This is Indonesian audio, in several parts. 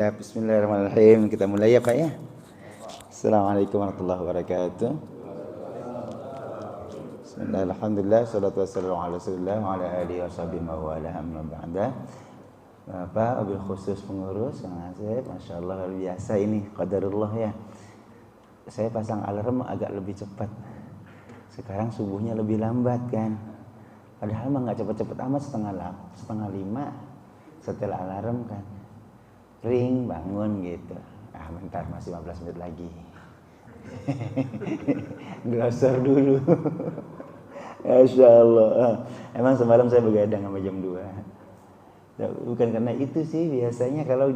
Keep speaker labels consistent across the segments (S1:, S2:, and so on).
S1: Ya, bismillahirrahmanirrahim. Kita mulai ya Pak ya. Assalamualaikum warahmatullahi wabarakatuh. Bismillahirrahmanirrahim. Alhamdulillah, salatu wassalamu ala rasulillah wa ala alihi washabihi wa ala amma ba'da. Bapak, wabil khusus pengurus, Kang Asep, Masya Allah luar biasa ini, qadarullah ya. Saya pasang alarm agak lebih cepat. Sekarang subuhnya lebih lambat kan. Padahal mah nggak cepet-cepet amat, setengah lima setelah alarm kan. Ring, bangun gitu. Bentar, masih 15 menit lagi. Glosor dulu. Masya Allah. Emang semalam saya begadang sampai jam 2. Bukan karena itu sih, biasanya kalau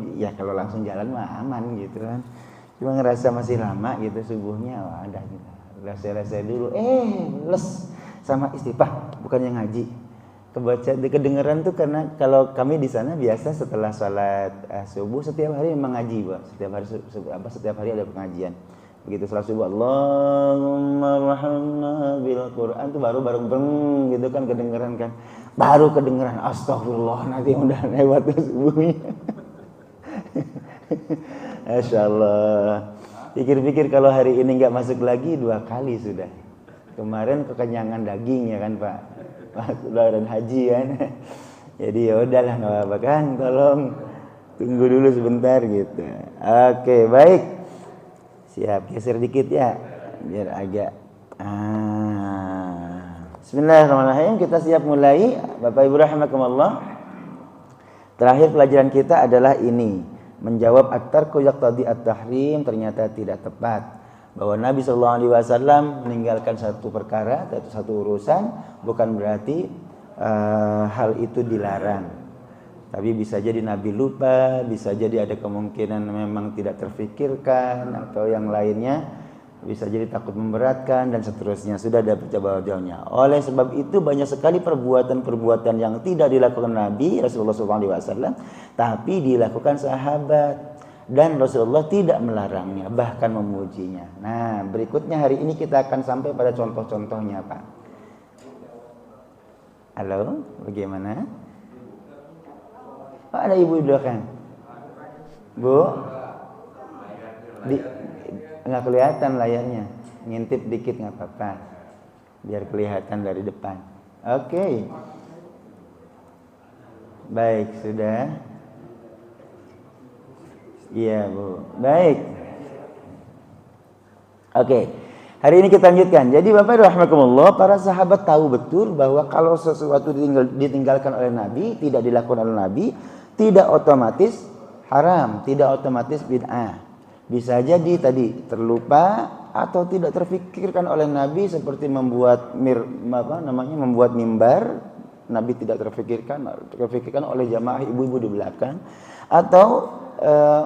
S1: langsung jalan mah aman gitu kan. Cuma ngerasa masih lama gitu subuhnya, ada gitu. Rasa dulu, les sama istighfar, bukannya ngaji. Kedengeran tuh karena kalau kami di sana biasa setelah sholat subuh setiap hari memang ngaji, Pak. Setiap hari ada pengajian. Begitu sholat subuh, Allahumma rahmana bil Quran tuh baru beng gitu kan kedengeran kan. Baru kedengeran astagfirullah, nanti udah lewat tuh subuhnya. Masya Allah. Pikir-pikir kalau hari ini nggak masuk lagi 2 kali sudah. Kemarin kekenyangan daging ya kan Pak. Lebaran haji kan. Jadi ya udahlah nggak apa-apa kan, tolong tunggu dulu sebentar gitu. Oke, baik. Siap, geser dikit ya biar agak Bismillahirrahmanirrahim. Kita siap mulai. Bapak Ibu rahimakumullah. Terakhir pelajaran kita adalah ini, menjawab at-tarku yaqtadi at-tahrim ternyata tidak tepat. Bahwa Nabi SAW meninggalkan satu perkara, satu urusan, bukan berarti hal itu dilarang. Tapi bisa jadi Nabi lupa, bisa jadi ada kemungkinan memang tidak terfikirkan, atau yang lainnya, bisa jadi takut memberatkan, dan seterusnya. Sudah ada jawab-jawabnya. Oleh sebab itu banyak sekali perbuatan-perbuatan yang tidak dilakukan Nabi Rasulullah SAW, tapi dilakukan sahabat. Dan Rasulullah tidak melarangnya, bahkan memujinya. Nah, berikutnya hari ini kita akan sampai pada contoh-contohnya, Pak. Halo, bagaimana? Pak, ada ibu di belakang. Bu? Nggak kelihatan layarnya. Ngintip dikit nggak apa-apa. Biar kelihatan dari depan. Oke. Baik, sudah. Iya Bu, baik. Oke, hari ini kita lanjutkan. Jadi Bapak rahimakumullah, para sahabat tahu betul bahwa kalau sesuatu ditinggalkan oleh Nabi, tidak dilakukan oleh Nabi, tidak otomatis haram, tidak otomatis bid'ah. Bisa jadi tadi terlupa atau tidak terfikirkan oleh Nabi, seperti membuat membuat mimbar. Nabi tidak terfikirkan oleh jamaah ibu-ibu di belakang, atau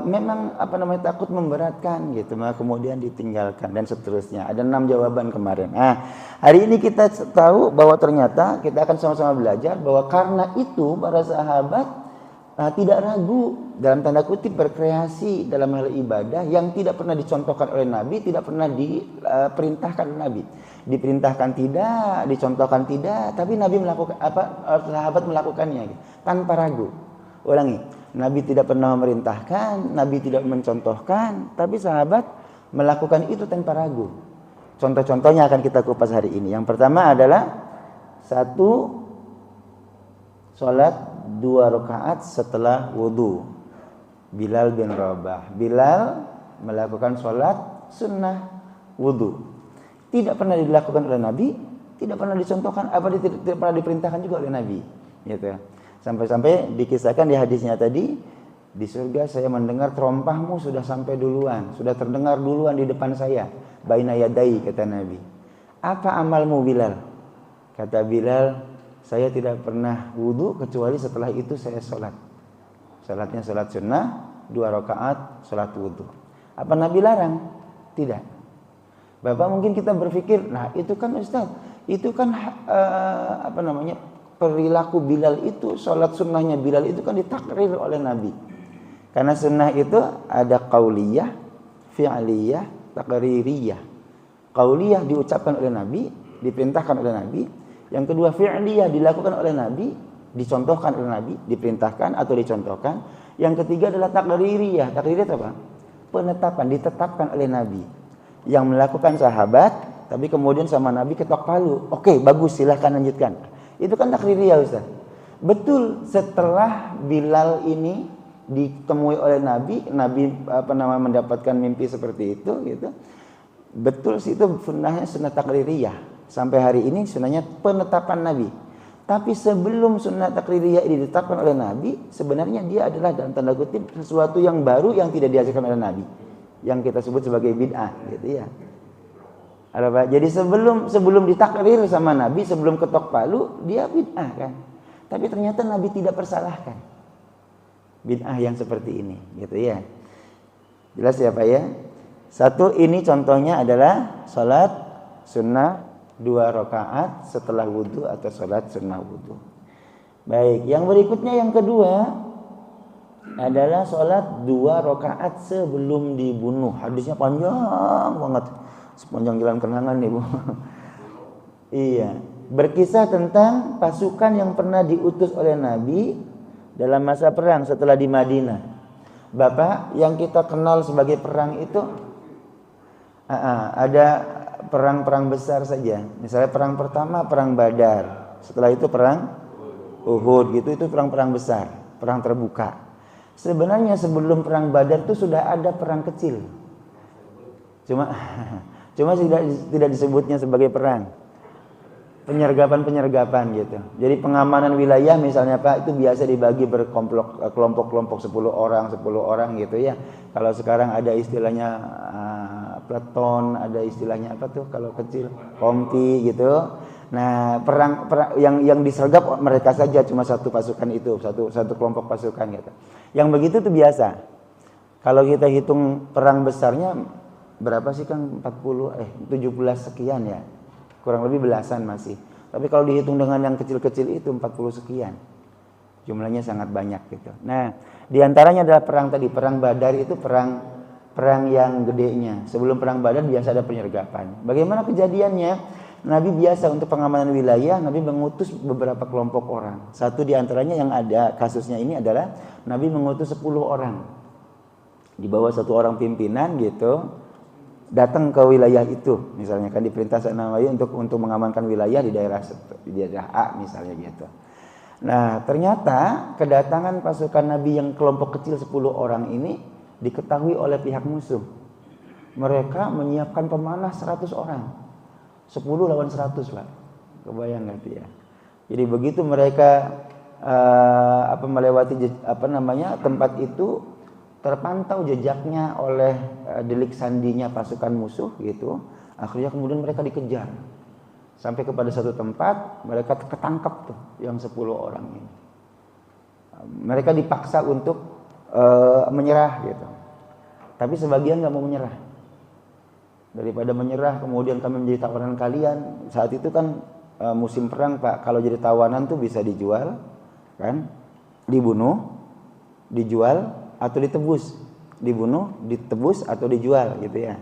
S1: memang takut memberatkan gitu, maka kemudian ditinggalkan dan seterusnya. Ada 6 jawaban kemarin. Hari ini kita tahu bahwa ternyata kita akan sama-sama belajar bahwa karena itu para sahabat tidak ragu dalam tanda kutip berkreasi dalam hal ibadah yang tidak pernah dicontohkan oleh Nabi, tidak pernah diperintahkan oleh Nabi. Diperintahkan tidak, dicontohkan tidak, tapi Nabi sahabat melakukannya gitu, tanpa ragu. Ulangi. Nabi tidak pernah memerintahkan, Nabi tidak mencontohkan, tapi sahabat melakukan itu tanpa ragu. Contoh-contohnya akan kita kupas hari ini. Yang pertama adalah 1, sholat 2 rakaat setelah wudu. Bilal bin Rabah. Bilal melakukan sholat sunnah wudu. Tidak pernah dilakukan oleh Nabi, tidak pernah dicontohkan, tidak pernah diperintahkan juga oleh Nabi. Gitu. Sampai-sampai dikisahkan di hadisnya tadi, di surga saya mendengar terompahmu sudah sampai duluan, sudah terdengar duluan di depan saya, baina yadai, kata Nabi. Apa amalmu Bilal? Kata Bilal, saya tidak pernah wudu kecuali setelah itu saya sholat. Sholatnya sholat sunnah, 2 rakaat sholat wudu. Apa Nabi larang? Tidak. Bapak mungkin kita berpikir, nah itu kan Ustaz, itu kan perilaku Bilal itu, sholat sunnahnya Bilal itu kan ditakrir oleh Nabi. Karena sunnah itu ada qauliyah, fi'liyah, takririyah. Qauliyah diucapkan oleh Nabi, diperintahkan oleh Nabi. Yang kedua fi'liyah dilakukan oleh Nabi, dicontohkan oleh Nabi, diperintahkan atau dicontohkan. Yang ketiga adalah takririyah. Takririyah itu apa? Penetapan, ditetapkan oleh Nabi. Yang melakukan sahabat, tapi kemudian sama Nabi ketok palu. Oke, bagus, silahkan lanjutkan. Itu kan takririyah, Ustaz. Betul, setelah Bilal ini ditemui oleh Nabi mendapatkan mimpi seperti itu gitu. Betul sih, itu sunnahnya sunnah takririyah. Sampai hari ini sunnahnya penetapan Nabi. Tapi sebelum sunnah takririyah ini ditetapkan oleh Nabi, sebenarnya dia adalah dalam tanda kutip sesuatu yang baru yang tidak diajarkan oleh Nabi, yang kita sebut sebagai bid'ah gitu ya. Jadi sebelum ditakrir sama Nabi, sebelum ketok palu, dia bid'ah kan. Tapi ternyata Nabi tidak persalahkan bid'ah yang seperti ini gitu ya. Jelas ya Pak ya? Satu, ini contohnya adalah salat sunnah 2 rakaat setelah wudu atau salat sunnah wudu. Baik, yang berikutnya yang kedua adalah salat 2 rakaat sebelum dibunuh. Hadisnya panjang banget, sepanjang jalan kenangan nih Bu. Iya, berkisah tentang pasukan yang pernah diutus oleh Nabi dalam masa perang setelah di Madinah. Bapak, yang kita kenal sebagai perang itu ada perang-perang besar saja. Misalnya perang pertama perang Badar, setelah itu perang Uhud gitu, itu perang-perang besar, perang terbuka. Sebenarnya sebelum perang Badar itu sudah ada perang kecil. Cuma tidak disebutnya sebagai perang. Penyergapan gitu. Jadi pengamanan wilayah misalnya Pak, itu biasa dibagi kelompok-kelompok 10 orang gitu ya. Kalau sekarang ada istilahnya peleton, ada istilahnya apa tuh kalau kecil, kompi gitu. Nah, perang yang disergap mereka saja, cuma satu pasukan itu, satu kelompok pasukan gitu. Yang begitu tuh biasa. Kalau kita hitung perang besarnya berapa sih Kang? 17 sekian ya. Kurang lebih belasan masih. Tapi kalau dihitung dengan yang kecil-kecil itu 40 sekian. Jumlahnya sangat banyak gitu. Nah, diantaranya adalah perang tadi, perang Badar itu perang yang gedenya. Sebelum perang Badar biasa ada penyergapan. Bagaimana kejadiannya? Nabi biasa untuk pengamanan wilayah, Nabi mengutus beberapa kelompok orang. Satu diantaranya yang ada kasusnya ini adalah Nabi mengutus 10 orang. Di bawah satu orang pimpinan gitu. Datang ke wilayah itu, misalnya kan diperintah Nabi untuk mengamankan wilayah di daerah A misalnya gitu. Nah, ternyata kedatangan pasukan Nabi yang kelompok kecil 10 orang ini diketahui oleh pihak musuh. Mereka menyiapkan pemanah 100 orang. 10 lawan 100, Pak. Kebayang nggak ya? Jadi begitu mereka melewati tempat itu, terpantau jejaknya oleh delik sandinya pasukan musuh gitu. Akhirnya kemudian mereka dikejar sampai kepada satu tempat, mereka ketangkep tuh yang 10 orang ini. Mereka dipaksa untuk menyerah gitu. Tapi sebagian nggak mau menyerah. Daripada menyerah kemudian kami menjadi tawanan kalian. Saat itu kan musim perang Pak, kalau jadi tawanan tuh bisa dijual kan, dibunuh, dijual atau ditebus, dibunuh, ditebus atau dijual gitu ya.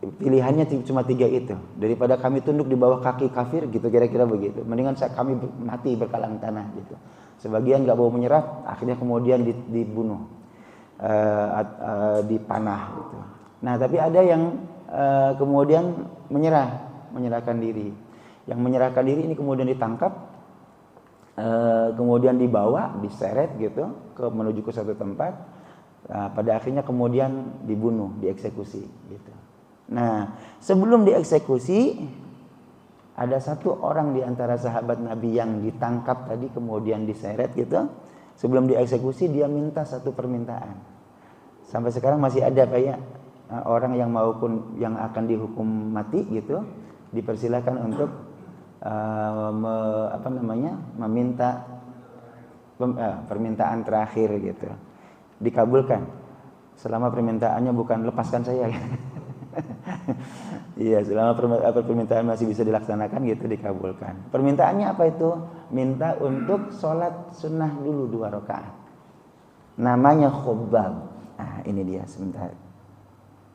S1: Pilihannya cuma 3 itu. Daripada kami tunduk di bawah kaki kafir gitu, kira-kira begitu. Mendingan kami mati berkalang tanah gitu. Sebagian nggak mau menyerah, akhirnya kemudian dibunuh, dipanah gitu. Nah, tapi ada yang kemudian menyerahkan diri. Yang menyerahkan diri ini kemudian ditangkap. Kemudian dibawa, diseret gitu menuju ke satu tempat. Pada akhirnya kemudian dibunuh, dieksekusi gitu. Nah, sebelum dieksekusi ada satu orang di antara sahabat Nabi yang ditangkap tadi kemudian diseret gitu. Sebelum dieksekusi dia minta satu permintaan. Sampai sekarang masih ada Pak ya, orang yang yang akan dihukum mati gitu dipersilakan untuk meminta permintaan terakhir gitu, dikabulkan selama permintaannya bukan lepaskan saya. Iya, selama permintaan masih bisa dilaksanakan gitu dikabulkan. Permintaannya apa itu? Minta untuk sholat sunnah dulu 2 rakaat. Namanya Khubab. Nah, ini dia sebentar.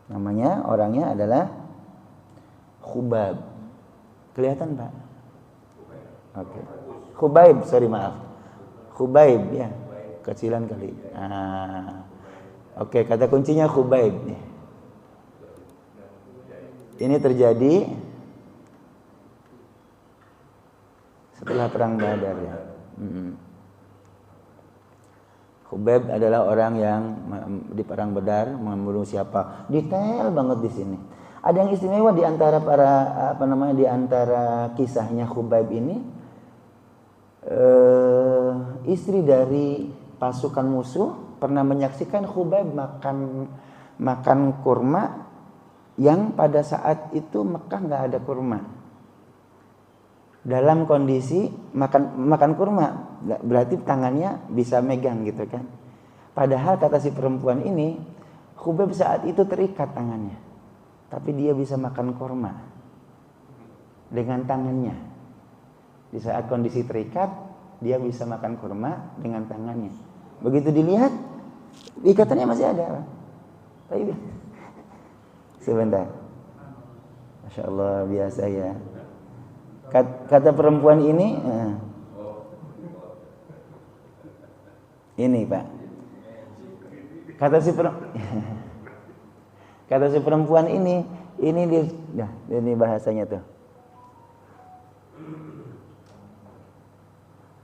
S1: Namanya orangnya adalah Khubab. Kelihatan Pak? Oke. Khubaib ya. kecilan kali. Oke, kata kuncinya Khubaib nih. Ini terjadi setelah perang Badar ya. Khubaib adalah orang yang di perang Badar membunuh siapa? Detail banget di sini. Ada yang istimewa di antara di antara kisahnya Khubaib ini, istri dari pasukan musuh pernah menyaksikan Khubaib makan kurma yang pada saat itu Mekah nggak ada kurma. Dalam kondisi makan kurma, berarti tangannya bisa megang gitu kan. Padahal kata si perempuan ini, Khubaib saat itu terikat tangannya, tapi dia bisa makan kurma dengan tangannya. Di saat kondisi terikat, dia bisa makan kurma dengan tangannya. Begitu dilihat, ikatannya masih ada. Tapi sebentar. Masya Allah, biasa ya. Kata perempuan ini, ini Pak. Kata si perempuan ini bahasanya tuh.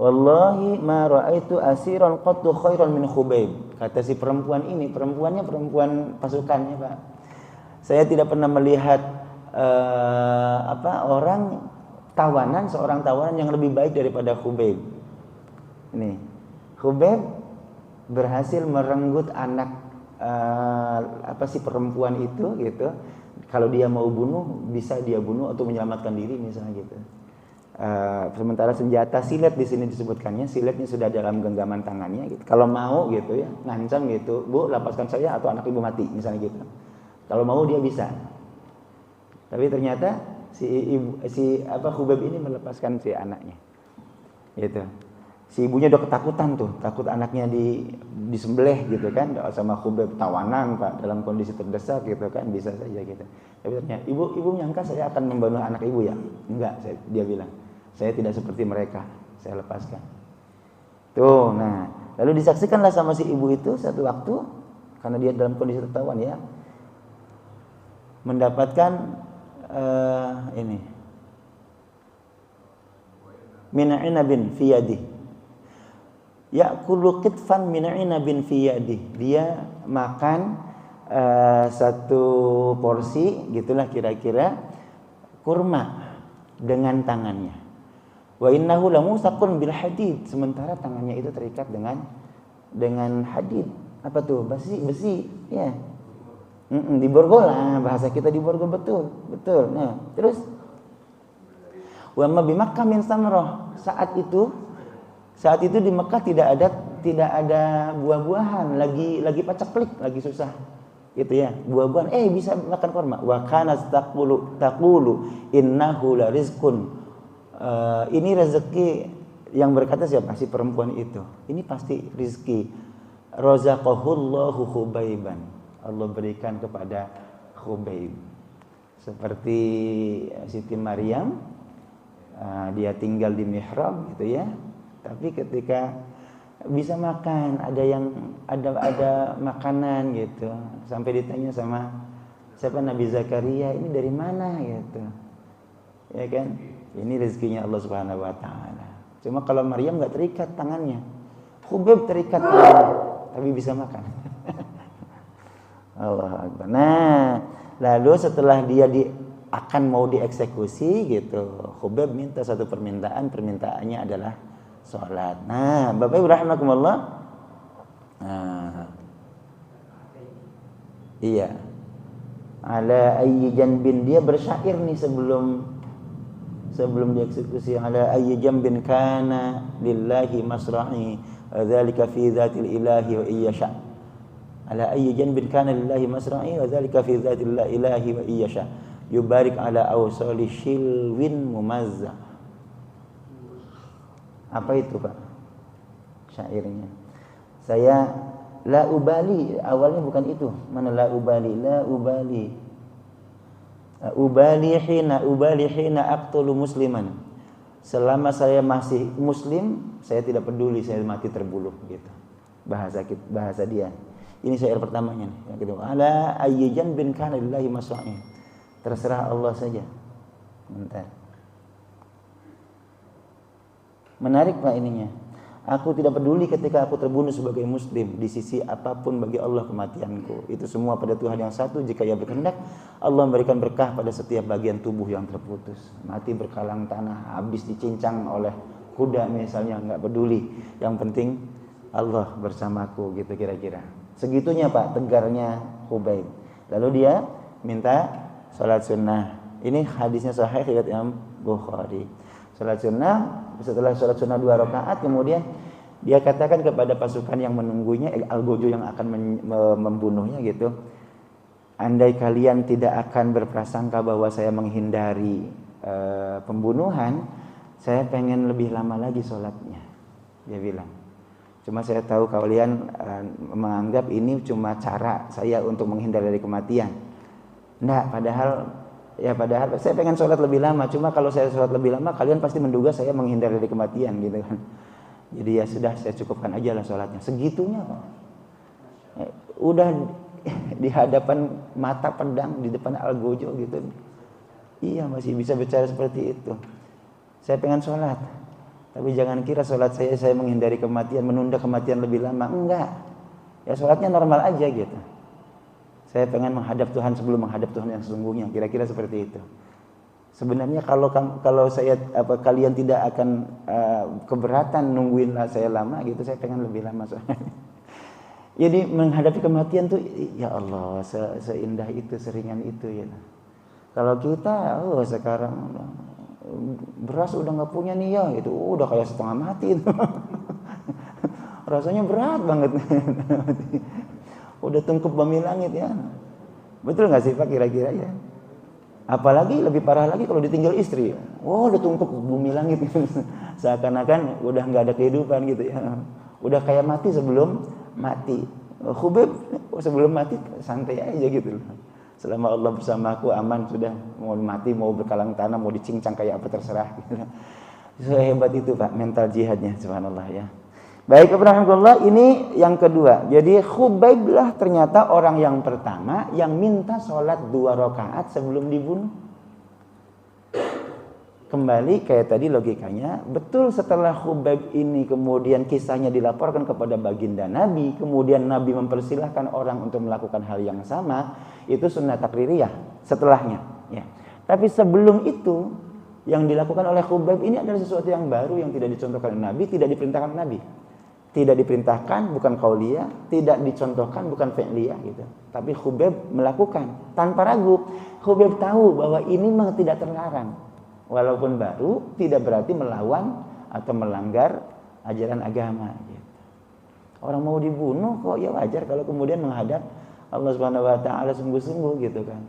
S1: Wallahi ma ra'aitu asiran qattu khairan min Khubaib. Kata si perempuan ini, perempuan pasukannya, Pak. Saya tidak pernah melihat seorang tawanan yang lebih baik daripada Khubaib. Ini, Khubaib berhasil merenggut anak si perempuan itu gitu. Kalau dia mau bunuh, bisa dia bunuh atau menyelamatkan diri misalnya gitu. Sementara senjata silet di sini disebutkannya, siletnya sudah dalam genggaman tangannya gitu. Kalau mau gitu ya, ngancam gitu, Bu, lepaskan saya atau anak ibu mati misalnya gitu. Kalau mau dia bisa. Tapi ternyata Khubaib ini melepaskan si anaknya. Gitu. Si ibunya udah ketakutan tuh, takut anaknya disembelih gitu kan, sama Khubaib tawanan Pak, dalam kondisi terdesak gitu kan, bisa saja gitu. Tapi ternyata ibu nyangka saya akan membunuh anak ibu ya? Enggak, dia bilang. Saya tidak seperti mereka, saya lepaskan. Tuh, nah, lalu disaksikanlah sama si ibu itu satu waktu, karena dia dalam kondisi tertawan ya, mendapatkan min'inabin fi yadih. Ya'kulu qitfan min'inabin fi yadih. Dia makan satu porsi gitulah kira-kira kurma dengan tangannya. Wa innahu lamusaqun bil hadid, sementara tangannya itu terikat dengan hadid. Apa tuh? Besi ya. Di borgol lah, bahasa kita di borgol betul. Nah, terus wa ma bi Makkah min samrah. Saat itu di Mekah tidak ada buah-buahan, lagi pacaklik, lagi susah. Gitu ya. Buah-buahan bisa makan kurma. Wa kana taqulu innahu la rizqun. Ini rezeki yang berkata siapa? Si perempuan itu. Ini pasti rezeki. Razaqahullahu Khubaiban. Allah berikan kepada Khubaib. Seperti Siti Maryam, dia tinggal di mihrab gitu ya. Tapi ketika bisa makan, ada makanan gitu. Sampai ditanya sama siapa, Nabi Zakaria, ini dari mana gitu. Ya kan? Ini rezekinya Allah Subhanahu wa taala. Cuma kalau Maryam enggak terikat tangannya. Khubaib terikat tangannya, tapi bisa makan. Allahu Akbar. Nah, lalu setelah dia akan mau dieksekusi gitu, Khubaib minta satu permintaannya adalah sholat. Nah, Bapak Ibu rahimakumullah. Iya. Ala ayyi janbin, dia bersyair nih sebelum dieksekusi. Ala ayyi janbin kana lillahi masra'i, dzalika fi dzatil ilahi wa iyyasha. Ala ayyi janbin kana lillahi masra'i wa dzalika fi dzatil ilahi wa iyyasha. Yubarik ala awsali shilwin mumazza. Apa itu Pak syairnya? Saya la ubali, awalnya bukan itu. Mana la ubali? La ubali. Ubali hina aqtulu musliman. Selama saya masih muslim, saya tidak peduli saya mati terbunuh gitu. bahasa dia. Ini syair pertamanya nih. Yang kedua, ala ayyan bin kana lillahi masra'i. Terserah Allah saja. Bentar. Menarik Pak ininya. Aku tidak peduli ketika aku terbunuh sebagai muslim, di sisi apapun bagi Allah kematianku. Itu semua pada Tuhan yang satu. Jika Ia berkehendak, Allah memberikan berkah pada setiap bagian tubuh yang terputus. Mati berkalang tanah, habis dicincang oleh kuda misalnya, enggak peduli. Yang penting Allah bersamaku, gitu kira-kira. Segitunya Pak tegarnya Khubayb. Lalu dia minta salat sunnah. Ini hadisnya sahih riwayat Imam Bukhari. Salat sunnah, setelah salat sunnah 2 rakaat, kemudian dia katakan kepada pasukan yang menunggunya, Al-Gojo yang akan membunuhnya gitu, andai kalian tidak akan berprasangka bahwa saya menghindari pembunuhan, saya pengen lebih lama lagi sholatnya. Dia bilang, cuma saya tahu kalian menganggap ini cuma cara saya untuk menghindar dari kematian. Enggak, padahal saya pengen sholat lebih lama. Cuma kalau saya sholat lebih lama, kalian pasti menduga saya menghindar dari kematian gitu kan. Jadi ya sudah, saya cukupkan aja lah sholatnya. Segitunya Pak. Udah di hadapan mata pedang di depan Al-Gojo gitu. Iya, masih bisa bicara seperti itu. Saya pengen sholat, tapi jangan kira sholat saya menghindari kematian, menunda kematian lebih lama. Enggak. Ya sholatnya normal aja gitu. Saya pengen menghadap Tuhan sebelum menghadap Tuhan yang sesungguhnya. Kira-kira seperti itu. Sebenarnya kalau kalian tidak akan keberatan nungguin saya lama gitu, saya pengen lebih lama soalnya. Jadi menghadapi kematian tuh, ya Allah, seindah itu, seringan itu ya. Kalau kita, sekarang beras udah nggak punya nih ya, itu udah kayak setengah mati itu. Rasanya berat banget. Udah tungkup bumi langit ya. Betul nggak sih Pak kira-kira ya? Apalagi lebih parah lagi kalau ditinggal istri. Udah tungkup bumi langit. Seakan-akan udah nggak ada kehidupan gitu ya. Udah kayak mati sebelum mati. Khubayb sebelum mati santai aja gitu. Selama Allah bersamaku aman sudah, mau mati mau berkalang tanah mau dicincang kayak apa terserah gitu. Sehebat itu Pak mental jihadnya, subhanallah ya. Baik, Alhamdulillah, ini yang kedua. Jadi Khubayb lah ternyata orang yang pertama yang minta sholat 2 rakaat sebelum dibunuh. Kembali kayak tadi logikanya, betul setelah Khubayb ini kemudian kisahnya dilaporkan kepada baginda Nabi, kemudian Nabi mempersilahkan orang untuk melakukan hal yang sama, itu sunnah takririyah setelahnya. Ya. Tapi sebelum itu, yang dilakukan oleh Khubayb ini adalah sesuatu yang baru yang tidak dicontohkan oleh Nabi, tidak diperintahkan oleh Nabi. Tidak diperintahkan, bukan qauliyah, tidak dicontohkan, bukan fi'liyah gitu. Tapi Khubayb melakukan tanpa ragu. Khubayb tahu bahwa ini memang tidak terlarang. Walaupun baru, tidak berarti melawan atau melanggar ajaran agama gitu. Orang mau dibunuh kok ya wajar kalau kemudian menghadap Allah Subhanahu wa taala sungguh-sungguh gitu kan.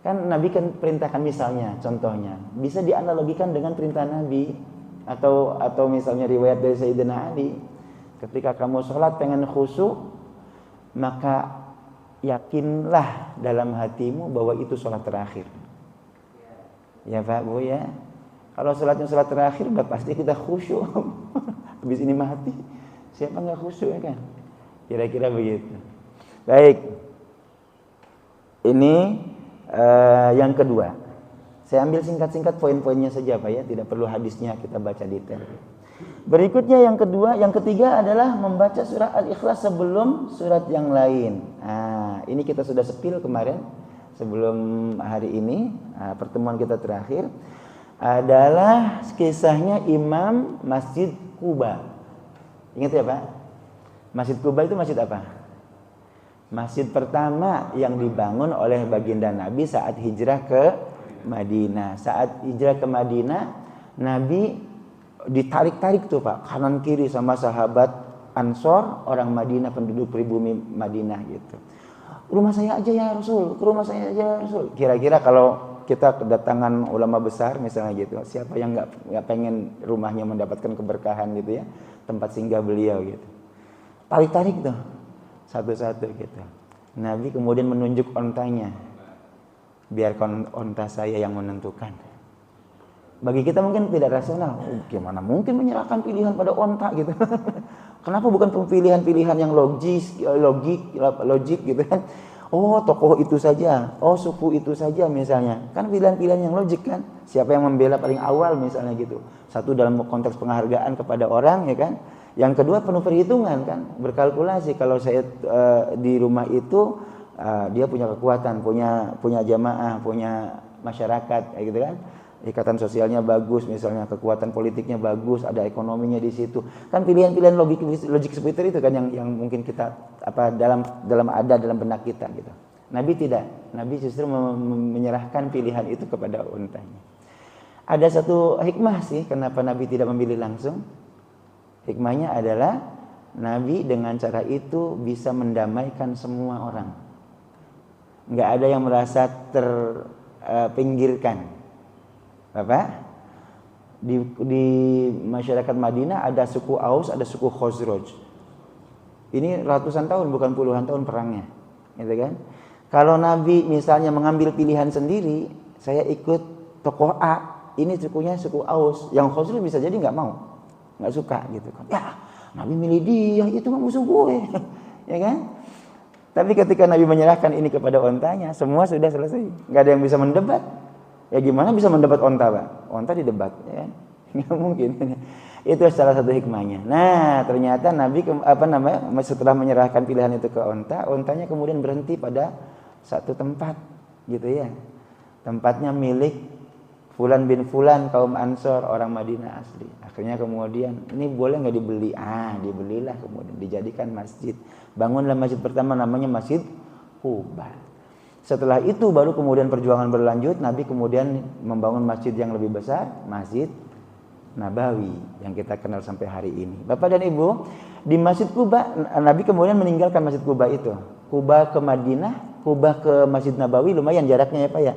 S1: Kan Nabi kan perintahkan misalnya, contohnya, bisa dianalogikan dengan perintah Nabi atau misalnya riwayat dari Sayyidina Ali. Ketika kamu sholat pengen khusyuk, maka yakinlah dalam hatimu bahwa itu sholat terakhir. Ya Pak Bu ya. Kalau sholatnya sholat terakhir, udah pasti kita khusyuk. Habis ini mati, siapa nggak khusyuk ya kan? Kira-kira begitu. Baik. Ini yang kedua. Saya ambil singkat-singkat poin-poinnya saja Pak ya. Tidak perlu hadisnya kita baca detail. Berikutnya yang kedua, yang ketiga adalah membaca surat Al-Ikhlas sebelum surat yang lain. Nah, ini kita sudah sepil kemarin sebelum hari ini, pertemuan kita terakhir adalah kisahnya Imam Masjid Quba. Ingat ya Pak? Masjid Quba itu masjid apa? Masjid pertama yang dibangun oleh baginda Nabi saat hijrah ke Madinah. Saat hijrah ke Madinah, Nabi ditarik-tarik tuh Pak, kanan kiri sama sahabat Ansor, orang Madinah, penduduk pribumi Madinah gitu. Rumah saya aja ya Rasul, ke rumah saya aja ya Rasul. Kira-kira kalau kita kedatangan ulama besar misalnya gitu, siapa yang nggak pengen rumahnya mendapatkan keberkahan gitu ya, tempat singgah beliau gitu. Tarik-tarik tuh, satu-satu gitu. Nabi kemudian menunjuk ontanya, biarkan onta saya yang menentukan. Bagi kita mungkin tidak rasional. Gimana mungkin menyerahkan pilihan pada onta gitu. Kenapa bukan pilihan-pilihan yang logik gitu kan? Oh, tokoh itu saja, oh suku itu saja misalnya. Kan pilihan-pilihan yang logik kan. Siapa yang membela paling awal misalnya gitu. Satu dalam konteks penghargaan kepada orang ya kan. Yang kedua penuh perhitungan kan, berkalkulasi kalau saya di rumah itu dia punya kekuatan, punya jamaah, punya masyarakat kayak gitu kan. Ikatan sosialnya bagus, misalnya kekuatan politiknya bagus, ada ekonominya di situ. Kan pilihan-pilihan logik seperti itu kan yang mungkin kita dalam benak kita gitu. Nabi tidak. Nabi justru menyerahkan pilihan itu kepada untanya. Ada satu hikmah sih kenapa Nabi tidak memilih langsung. Hikmahnya adalah Nabi dengan cara itu bisa mendamaikan semua orang. Enggak ada yang merasa terpinggirkan. Bapak, di masyarakat Madinah ada suku Aus, ada suku Khazraj. Ini ratusan tahun bukan puluhan tahun perangnya, gitu kan? Kalau Nabi misalnya mengambil pilihan sendiri, saya ikut tokoh A, ini sukunya suku Aus, yang Khazraj bisa jadi nggak mau, nggak suka gitu kan? Ya, Nabi milih dia, itu mah musuh gue, ya kan? Tapi ketika Nabi menyerahkan ini kepada ontanya, semua sudah selesai, nggak ada yang bisa mendebat. Ya gimana bisa mendebat onta, Pak? Onta didebat, ya kan? Nggak mungkin. Itu salah satu hikmahnya. Nah, ternyata Nabi setelah menyerahkan pilihan itu ke onta, ontanya kemudian berhenti pada satu tempat, gitu ya. Tempatnya milik Fulan bin Fulan, kaum Ansor, orang Madinah asli. Akhirnya kemudian, ini boleh nggak dibeli? Dibelilah kemudian, dijadikan masjid. Bangunlah masjid pertama namanya Masjid Quba. Setelah itu baru kemudian perjuangan berlanjut, Nabi kemudian membangun masjid yang lebih besar, Masjid Nabawi yang kita kenal sampai hari ini. Bapak dan Ibu, di Masjid Quba Nabi kemudian meninggalkan Masjid Quba itu. Quba ke Madinah, Quba ke Masjid Nabawi lumayan jaraknya ya Pak ya.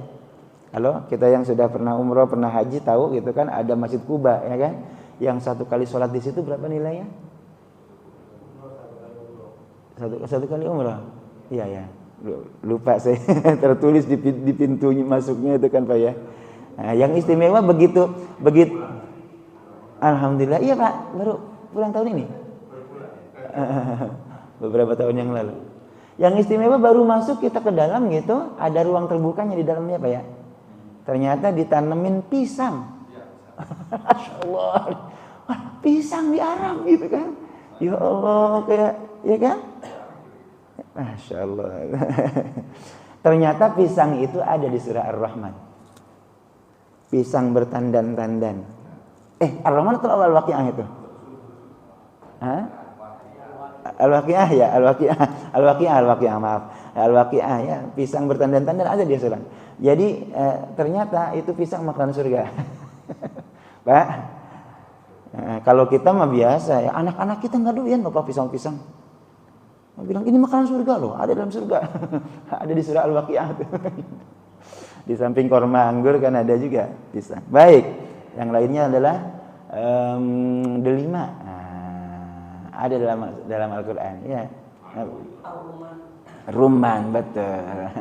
S1: Halo, kita yang sudah pernah umroh, pernah haji tahu gitu kan ada Masjid Quba ya kan. Yang satu kali sholat di situ berapa nilainya? Satu kali umroh. Iya ya. Lupa saya tertulis di pintu masuknya itu kan Pak ya. Nah, yang istimewa begitu Alhamdulillah iya Pak, baru pulang tahun ini. Beberapa tahun yang lalu. Yang istimewa baru masuk kita ke dalam gitu, ada ruang terbukanya di dalamnya Pak ya. Ternyata ditanemin pisang. Masya Allah. Wah, pisang di Arab gitu kan. Ya Allah kayak ya kan? Masya Allah. Ternyata pisang itu ada di surah Ar-Rahman. Pisang bertandan-tandan. Ar-Rahman atau Al-Waqi'ah itu? Al-Waqi'ah ya, Al-Waqi'ah maaf. Al-Waqi'ah ya, pisang bertandan-tandan ada di surah. Jadi ternyata itu pisang makanan surga. Pak, kalau kita mah biasa ya, anak-anak kita nggak doyan loh pisang-pisang. Bilang ini makanan surga loh, ada dalam surga. Ada di surah Al-Waqi'ah. Di samping korma anggur kan ada juga pisang. Baik, yang lainnya adalah delima. Ada dalam Al-Qur'an ya. Rumman betul.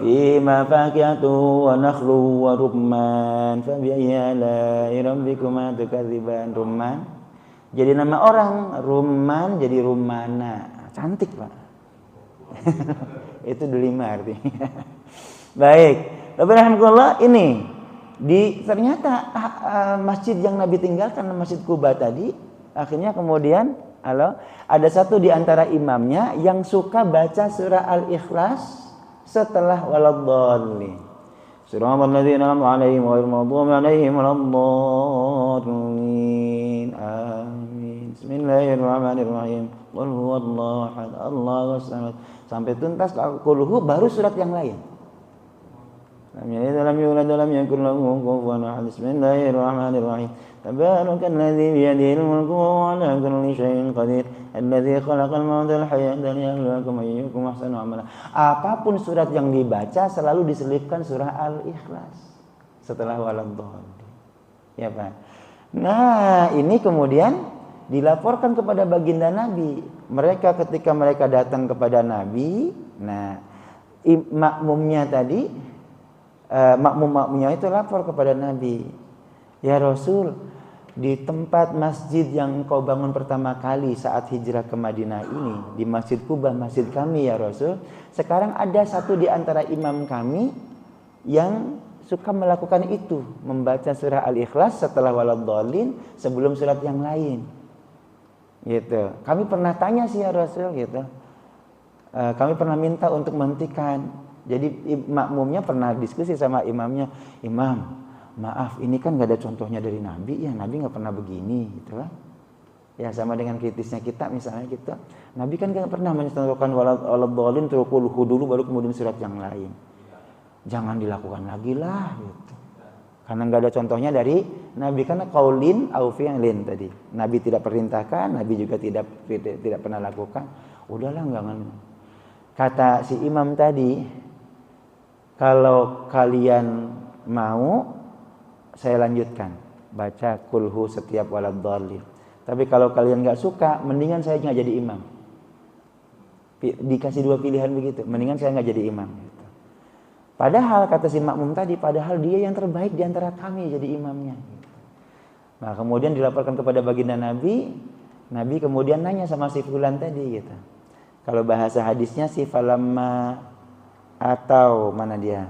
S1: Fima faqiatu wa nakhlu wa rumman fa bi ayyi ala'i rabbikuma tukadziban. Rumman jadi nama orang, Rumman jadi Rumana. Cantik Pak. Itu delima artinya. Baik. Alhamdulillah ini ternyata masjid yang Nabi tinggalkan, Masjid Quba tadi, akhirnya kemudian ada satu di antara imamnya yang suka baca surah Al-Ikhlas setelah waladhdallin. Surah alladzina an'amta 'alaihim ghairil maghdubi 'alaihim waladdallin. Amin. Bismillahirrahmanirrahim. Qul huwallahu ahad, Allahus samad. Sampai tuntas qul hu baru surat yang lain. Lam yalid wa lam yulad wa lam yakul lahu kufuwan ahad. Bismillahirrahmanirrahim. Tabarakal-ladzi biyadihil mulku wa 'ala kulli syai'in qadir. Alladzi khalaqal mauta wal hayata liyabluwakum ayyukum ahsanu amala. Apapun surat yang dibaca selalu diselipkan surah Al-Ikhlas setelah waladhdallin. Ya Pak. Nah, ini kemudian dilaporkan kepada baginda Nabi. Mereka ketika mereka datang kepada Nabi, nah makmumnya tadi makmum-makmumnya itu lapor kepada Nabi. Ya Rasul, di tempat masjid yang engkau bangun pertama kali saat hijrah ke Madinah ini, di Masjid Kubah, masjid kami ya Rasul, sekarang ada satu di antara imam kami yang suka melakukan itu, membaca surah Al-Ikhlas setelah waladhdallin sebelum surat yang lain. Gitu. Kami pernah tanya sih ya Rasul gitu. Kami pernah minta untuk menghentikan. Jadi makmumnya pernah diskusi sama imamnya, "Imam, maaf ini kan gak ada contohnya dari Nabi ya, Nabi gak pernah begini," gitu kan. Ya sama dengan kritisnya kita misalnya gitu. Nabi kan gak pernah mencontohkan waladhdallin terus qulhu dulu baru kemudian surat yang lain. Jangan dilakukan lagi lah gitu. Karena nggak ada contohnya dari Nabi, karena qaulin au fi'lin tadi. Nabi tidak perintahkan, Nabi juga tidak pernah lakukan. Udahlah jangan. Kata si imam tadi, kalau kalian mau saya lanjutkan baca kulhu setiap waladhdallin. Tapi kalau kalian nggak suka, mendingan saya nggak jadi imam. Dikasih dua pilihan begitu, mendingan saya nggak jadi imam. Padahal kata si makmum tadi, padahal dia yang terbaik di antara kami jadi imamnya. Nah kemudian dilaporkan kepada baginda Nabi, Nabi kemudian nanya sama si fulan tadi gitu. Kalau bahasa hadisnya si falamma atau mana dia?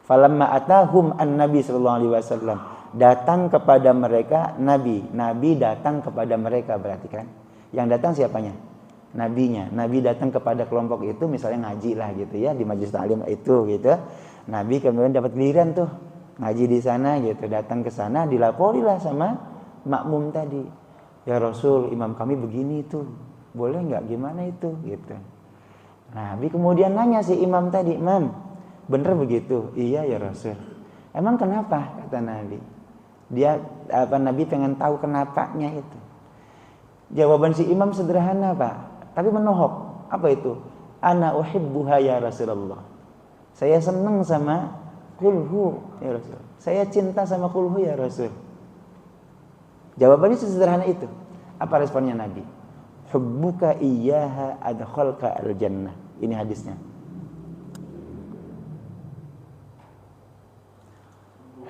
S1: Falamma atahum an-nabi sallallahu alaihi wasallam. Datang kepada mereka Nabi. Nabi datang kepada mereka berarti kan. Yang datang siapanya? Nabinya. Nabi datang kepada kelompok itu misalnya ngaji lah gitu ya di majelis taklim itu gitu. Nabi kemudian dapat giliran tuh ngaji di sana gitu, datang ke sana dilaporilah sama makmum tadi. Ya Rasul, imam kami begini tuh. Boleh enggak gimana itu gitu. Nabi kemudian nanya si imam tadi, "Imam, bener begitu?" "Iya ya Rasul." "Emang kenapa?" kata Nabi. Nabi pengen tahu kenapanya itu. Jawaban si imam sederhana, Pak. Tapi menohok. Apa itu? Ana uhibbuha ya Rasulullah. Saya senang sama kulhu ya Rasul. Saya cinta sama kulhu ya Rasul. Jawabannya sesederhana itu. Apa responnya Nabi? Hubbuka iyyaha adkhalka al-jannah. Ini hadisnya.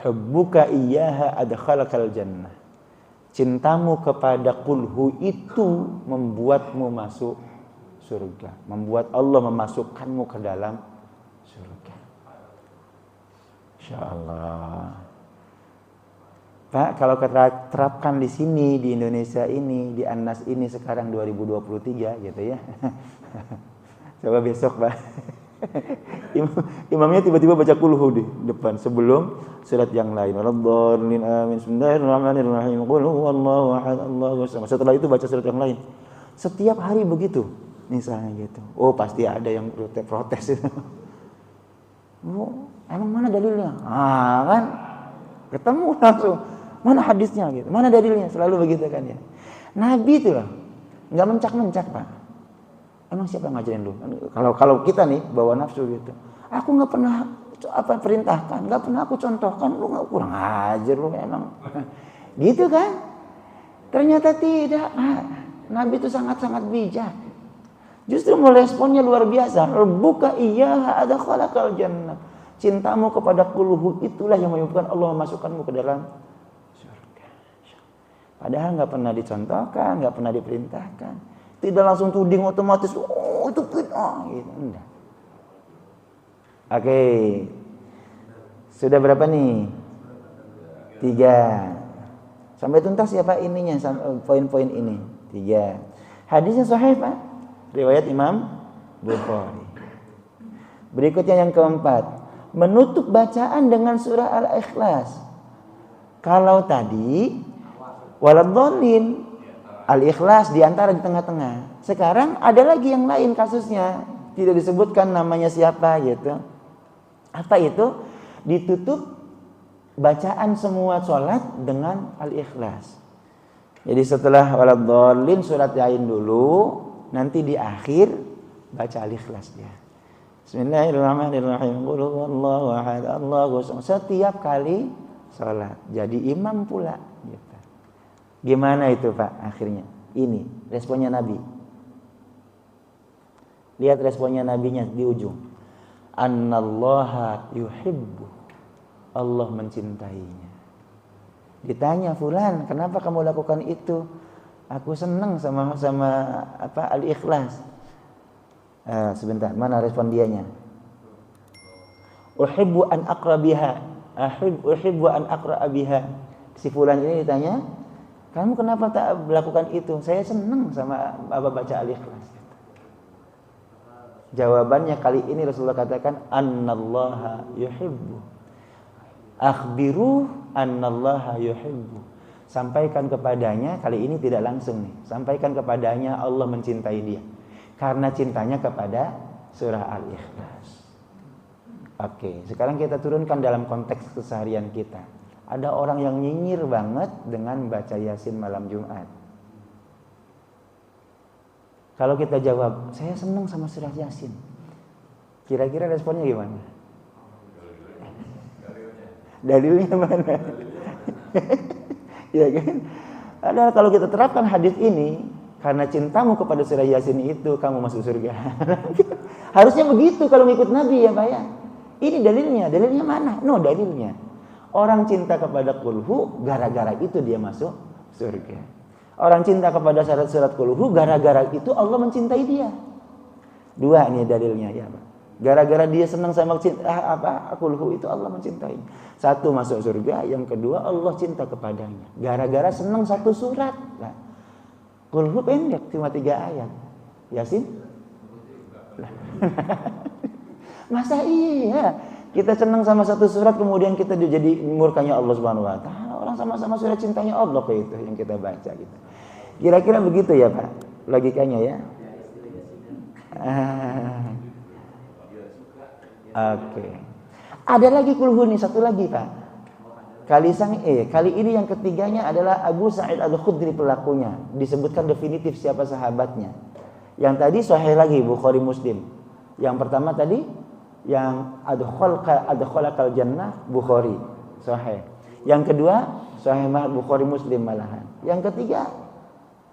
S1: Hubbuka iyyaha adkhalka al-jannah. Cintamu kepada kulhu itu membuatmu masuk surga. Membuat Allah memasukkanmu ke dalam surga. InsyaAllah. Pak, kalau kita terapkan di sini, di Indonesia ini, di An-Nas ini sekarang 2023 gitu ya. Coba besok Pak. Imamnya tiba-tiba baca kulhu di depan sebelum surat yang lain. Waladhdallin amin. Bismillahirrahmanirrahim. Qul huwallahu ahad, Allahu samad. Setelah itu baca surat yang lain. Setiap hari begitu. Misalnya gitu. Oh, pasti ada yang protes itu. Oh, emang mana dalilnya? Ah, kan ketemu langsung. Mana hadisnya gitu. Mana dalilnya? Selalu begitu kan ya. Nabi itu loh. Enggak mencak-mencak, Pak. Emang siapa yang ngajarin lu? Kalau kita nih bawa nafsu gitu. Aku enggak pernah perintahkan, enggak pernah aku contohkan, lu enggak kurang ajar lu emang. Gitu kan? Ternyata tidak. Nabi itu sangat-sangat bijak. Justru meresponnya luar biasa. Rabbuka iyyaha adkhalakal jannah. Cintamu kepada kulhu itulah yang menyebabkan Allah memasukkanmu ke dalam surga. Padahal enggak pernah dicontohkan, enggak pernah diperintahkan. Tidak langsung tuding otomatis, oh itu bid'ah gitu. Enggak. Oke. Sudah berapa nih? 3. Sampai tuntas ya Pak ininya, poin-poin ini. 3. Hadisnya sahih Pak. Riwayat Imam Bukhari. Berikutnya yang keempat, menutup bacaan dengan surah Al-Ikhlas. Kalau tadi waladhdallin, Al-Ikhlas di antara di tengah-tengah. Sekarang ada lagi yang lain kasusnya. Tidak disebutkan namanya siapa gitu. Apa itu? Ditutup bacaan semua sholat dengan Al-Ikhlas. Jadi setelah waladhdallin surat lain dulu, nanti di akhir baca Al-Ikhlas dia. Bismillahirrahmanirrahim. Qul huwallahu ahad, Allahu samad. Setiap kali sholat. Jadi imam pula gitu. Gimana itu Pak akhirnya? Ini responnya Nabi. Lihat responnya Nabinya di ujung. Annallaha yuhibbu. Allah mencintainya. Ditanya, "Fulan, kenapa kamu lakukan itu?" "Aku senang sama Al-Ikhlas." Sebentar, mana respon dianya? "Uhibbu an aqra biha." Uhibbu an aqra biha. Si fulan ini ditanya, "Kamu kenapa tak melakukan itu?" "Saya senang sama baca Al-Ikhlas." Jawabannya kali ini Rasulullah katakan, "Annallaha yuhibbu." "Akhbiru annallaha yuhibbu." Sampaikan kepadanya, kali ini tidak langsung nih. Sampaikan kepadanya Allah mencintai dia. Karena cintanya kepada surah Al-Ikhlas. Oke, sekarang kita turunkan dalam konteks keseharian kita. Ada orang yang nyinyir banget dengan baca Yasin malam Jumat. Kalau kita jawab, "Saya senang sama surah Yasin." Kira-kira responnya gimana? Dalilnya mana? Ya kan? Padahal kalau kita terapkan hadis ini, karena cintamu kepada surah Yasin itu kamu masuk surga. Harusnya begitu kalau ngikut Nabi ya Pak ya. Ini dalilnya mana? No, dalilnya. Orang cinta kepada kulhu, gara-gara itu dia masuk surga. Orang cinta kepada surat kulhu, gara-gara itu Allah mencintai dia. Dua ini dalilnya ya Pak. Gara-gara dia senang sama kulhu itu Allah mencintai. Satu masuk surga, yang kedua Allah cinta kepadanya. Gara-gara senang satu surat. Nah, kulhu pendek, cuma 3 ayat. Yasin? Masa iya? Kita senang sama satu surat kemudian kita jadi murkanya Allah Subhanahu wa taala. Orang sama-sama surat cintanya Allah kayak itu yang kita baca gitu. Kira-kira begitu ya, Pak? Logikanya ya. Oke. Ada lagi kulhu nih, satu lagi, Pak. Kali ini yang ketiganya adalah Abu Sa'id Al-Khudri pelakunya. Disebutkan definitif siapa sahabatnya. Yang tadi sahih lagi Bukhari Muslim. Yang pertama tadi yang adkhalakal jannah Bukhari sahih. Yang kedua sahih Bukhari Muslim malahan. Yang ketiga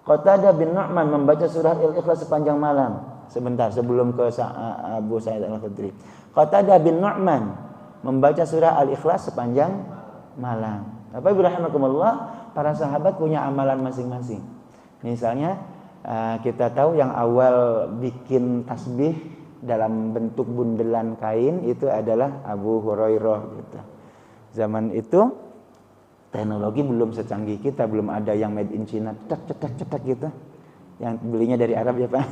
S1: Qatadah bin Nu'man membaca surah Al-Ikhlas sepanjang malam. Sebentar sebelum ke Abu Sa'id Al-Khudri. Qatadah bin Nu'man membaca surah Al-Ikhlas sepanjang malam. Bapak Ibu rahimakumullah, para sahabat punya amalan masing-masing. Misalnya kita tahu yang awal bikin tasbih dalam bentuk bundelan kain itu adalah Abu Hurairah gitu. Zaman itu teknologi belum secanggih kita, belum ada yang made in China, cetak gitu. Yang belinya dari Arab ya Pak.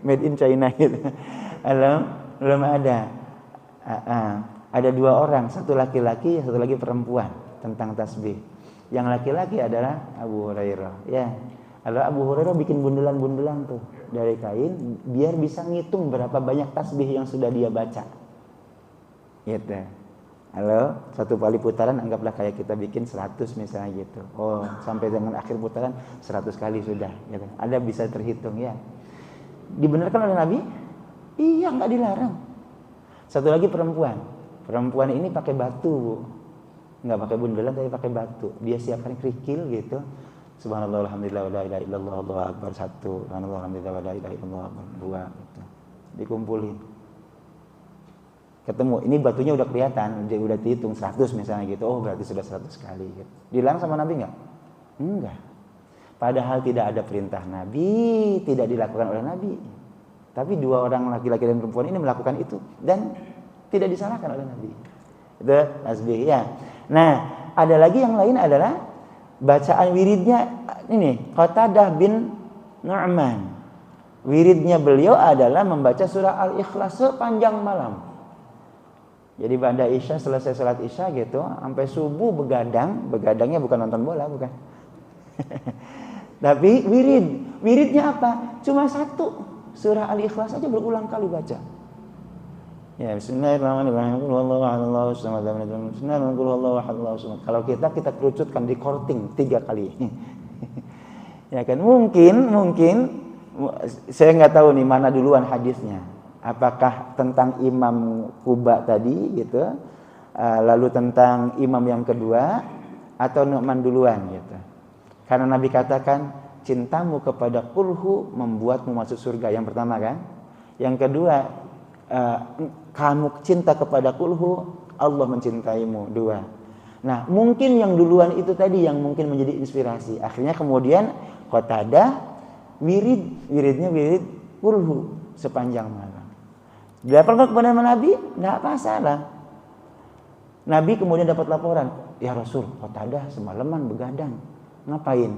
S1: Made in China gitu. Belum ada. Ada 2 orang, satu laki-laki, satu lagi perempuan tentang tasbih. Yang laki-laki adalah Abu Hurairah. Ya. Kalau Abu Hurairah bikin bundelan-bundelan tuh dari kain biar bisa ngitung berapa banyak tasbih yang sudah dia baca. Gitu. Halo, satu kali putaran anggaplah kayak kita bikin 100 misalnya gitu. Oh, sampai dengan akhir putaran 100 kali sudah gitu. Ada bisa terhitung ya. Dibenarkan oleh Nabi? Iya, enggak dilarang. Satu lagi perempuan. Perempuan ini pakai batu, Bu. Enggak pakai bundelan tapi pakai batu. Dia siapkan kerikil gitu. Subhanallah alhamdulillah wa la ilaha illallah Allahu akbar 1. Subhanallah alhamdulillah wa la ilaha illallah 2 gitu. Dikumpulin. Ketemu, ini batunya udah kelihatan, dia udah dihitung 100 misalnya gitu. Oh, berarti sudah 100 kali gitu. Dilarang sama Nabi enggak? Enggak. Padahal tidak ada perintah Nabi, tidak dilakukan oleh Nabi. Tapi 2 orang laki-laki dan perempuan ini melakukan itu dan tidak disalahkan oleh Nabi. Itu tasbih ya. Nah, ada lagi yang lain adalah bacaan wiridnya ini Qatadah bin Nu'man. Wiridnya beliau adalah membaca surah Al-Ikhlas sepanjang malam. Jadi ba'da Isya, selesai salat Isya gitu, sampai subuh begadangnya bukan nonton bola, bukan. Tapi wiridnya apa? Cuma 1, surah Al-Ikhlas aja berulang kali baca. Ya, bismillahirrahmanirrahim. Kalau kita kerucutkan di korting 3 kali. Ya kan, mungkin saya nggak tahu nih mana duluan hadisnya. Apakah tentang Imam Quba tadi gitu, lalu tentang imam yang kedua, atau Nu'man duluan gitu. Karena Nabi katakan cintamu kepada kulhu membuatmu masuk surga, yang pertama kan. Yang kedua, kamu cinta kepada kulhu, Allah mencintaimu, 2. Nah, mungkin yang duluan itu tadi yang mungkin menjadi inspirasi. Akhirnya kemudian Qatadah wiridnya wirid kulhu sepanjang malam. Dilaporkan kepada Nabi, enggak masalah. Nabi kemudian dapat laporan, "Ya Rasul, Qatadah semalaman begadang. Ngapain?"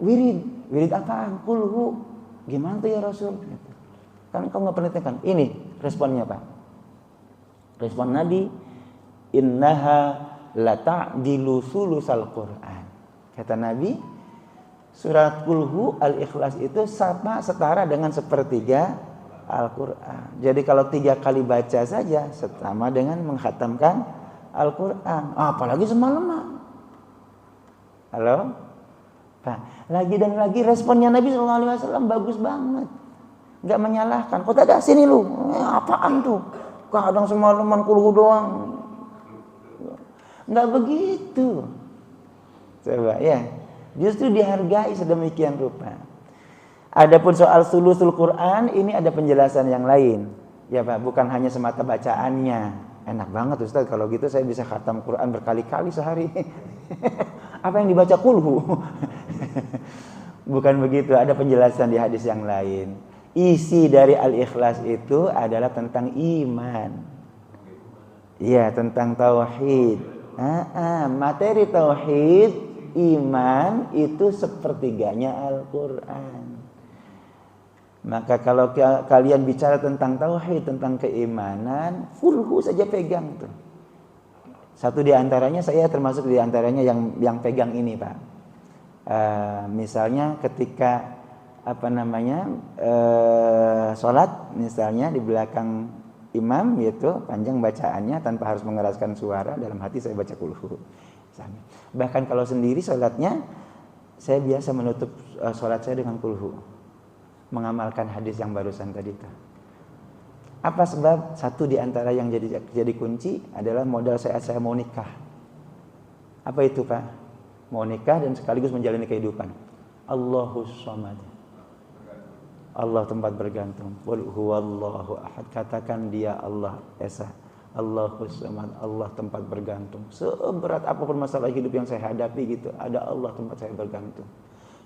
S1: Wirid apaan? Kulhu. Gimana tuh ya Rasul? Kan kau enggak perhatikan. Ini responnya, Pak. Respon Nabi, "Innaha la ta'dilu sulusal Qur'an." Kata Nabi, surat Kulhu Al-Ikhlas itu sama setara dengan sepertiga Al-Quran. Jadi kalau 3 kali baca saja sama dengan menghatamkan Al-Quran. Apalagi semalaman. Halo? Nah, lagi dan lagi responnya Nabi SAW bagus banget. Gak menyalahkan. Kok tak ada sini lu? Apaan tuh? Kadang semalaman Kulhu doang. Nggak begitu. Coba ya. Justru dihargai sedemikian rupa. Adapun soal sulusul Quran, ini ada penjelasan yang lain. Ya Pak, bukan hanya semata bacaannya. Enak banget Ustaz, kalau gitu saya bisa khatam Quran berkali-kali sehari. Apa yang dibaca Kulhu? Bukan begitu, ada penjelasan di hadis yang lain. Isi dari Al-Ikhlas itu adalah tentang iman. Iya, tentang tauhid. Materi tauhid, iman itu sepertiganya Al-Quran. Maka kalau kalian bicara tentang tauhid, tentang keimanan, Kulhu saja pegang tuh. Satu di antaranya, saya termasuk di antaranya yang pegang ini Pak. Misalnya ketika sholat misalnya di belakang imam gitu, panjang bacaannya tanpa harus mengeraskan suara, dalam hati saya baca Kulhu. Bahkan kalau sendiri sholatnya, saya biasa menutup sholat saya dengan Kulhu, mengamalkan hadis yang barusan tadi itu. Apa sebab? Satu di antara yang jadi kunci adalah modal saya mau nikah. Apa itu Pak? Mau nikah dan sekaligus menjalani kehidupan. Allahus Samad. Allah tempat bergantung. Qul huwallahu ahad. Katakan dia Allah Esa. Allahus Samad. Allah tempat bergantung. Seberat apapun masalah hidup yang saya hadapi gitu, ada Allah tempat saya bergantung.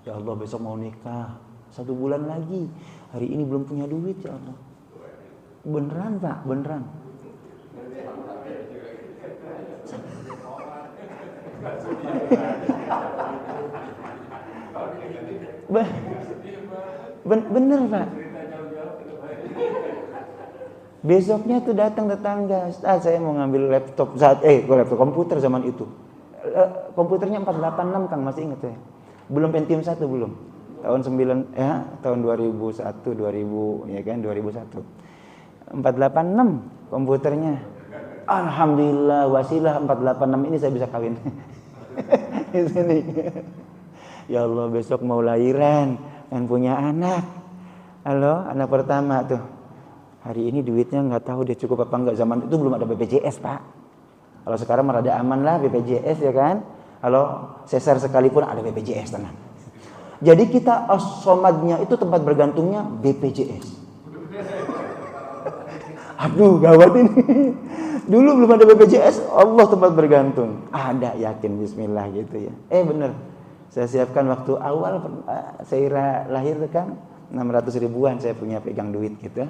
S1: Ya Allah, besok mau nikah. 1 bulan lagi. Hari ini belum punya duit ya Allah. Beneran Pak, beneran. Bener Pak. Besoknya tuh datang tetangga, Ustaz saya mau ngambil laptop laptop komputer zaman itu. Komputernya 486 Kang, masih ingat ya? Belum Pentium 1 belum. Tahun 2001 ya kan, 2001. 486 komputernya. Alhamdulillah wasilah 486 ini saya bisa kawin. Di sini. Ya Allah, besok mau lahiran dan punya anak. Halo, anak pertama tuh. Hari ini duitnya nggak tahu dia cukup apa enggak. Zaman itu belum ada BPJS Pak. Kalau sekarang merada aman lah BPJS ya kan. Kalau sesar sekalipun ada BPJS, tenang. Jadi kita as-somadnya itu tempat bergantungnya BPJS. Aduh gawat ini. Dulu belum ada BPJS, Allah tempat bergantung. Ada, yakin bismillah gitu ya. Bener. Saya siapkan waktu awal Saira lahir kan 600 ribuan saya punya pegang duit gitu.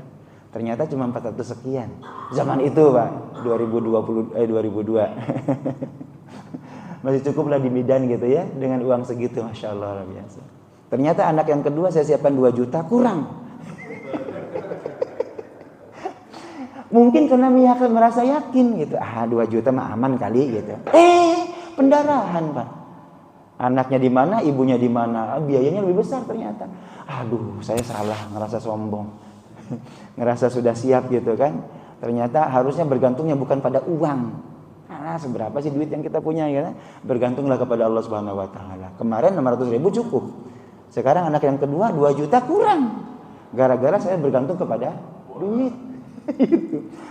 S1: Ternyata cuma 400 sekian. Zaman itu Pak, 2002. Masih cukup lah di bidan gitu ya, dengan uang segitu, Masya Allah, luar biasa. Ternyata anak yang kedua saya siapkan 2 juta, kurang. Mungkin karena merasa yakin gitu, 2 juta mah aman kali gitu. Pendarahan Pak. Anaknya di mana, ibunya di mana, biayanya lebih besar ternyata. Aduh, saya salah, ngerasa sombong. Ngerasa sudah siap gitu kan. Ternyata harusnya bergantungnya bukan pada uang. Seberapa sih duit yang kita punya ya? Bergantunglah kepada Allah Subhanahu wa taala. Kemarin 600 ribu cukup. Sekarang anak yang kedua 2 juta kurang. Gara-gara saya bergantung kepada duit.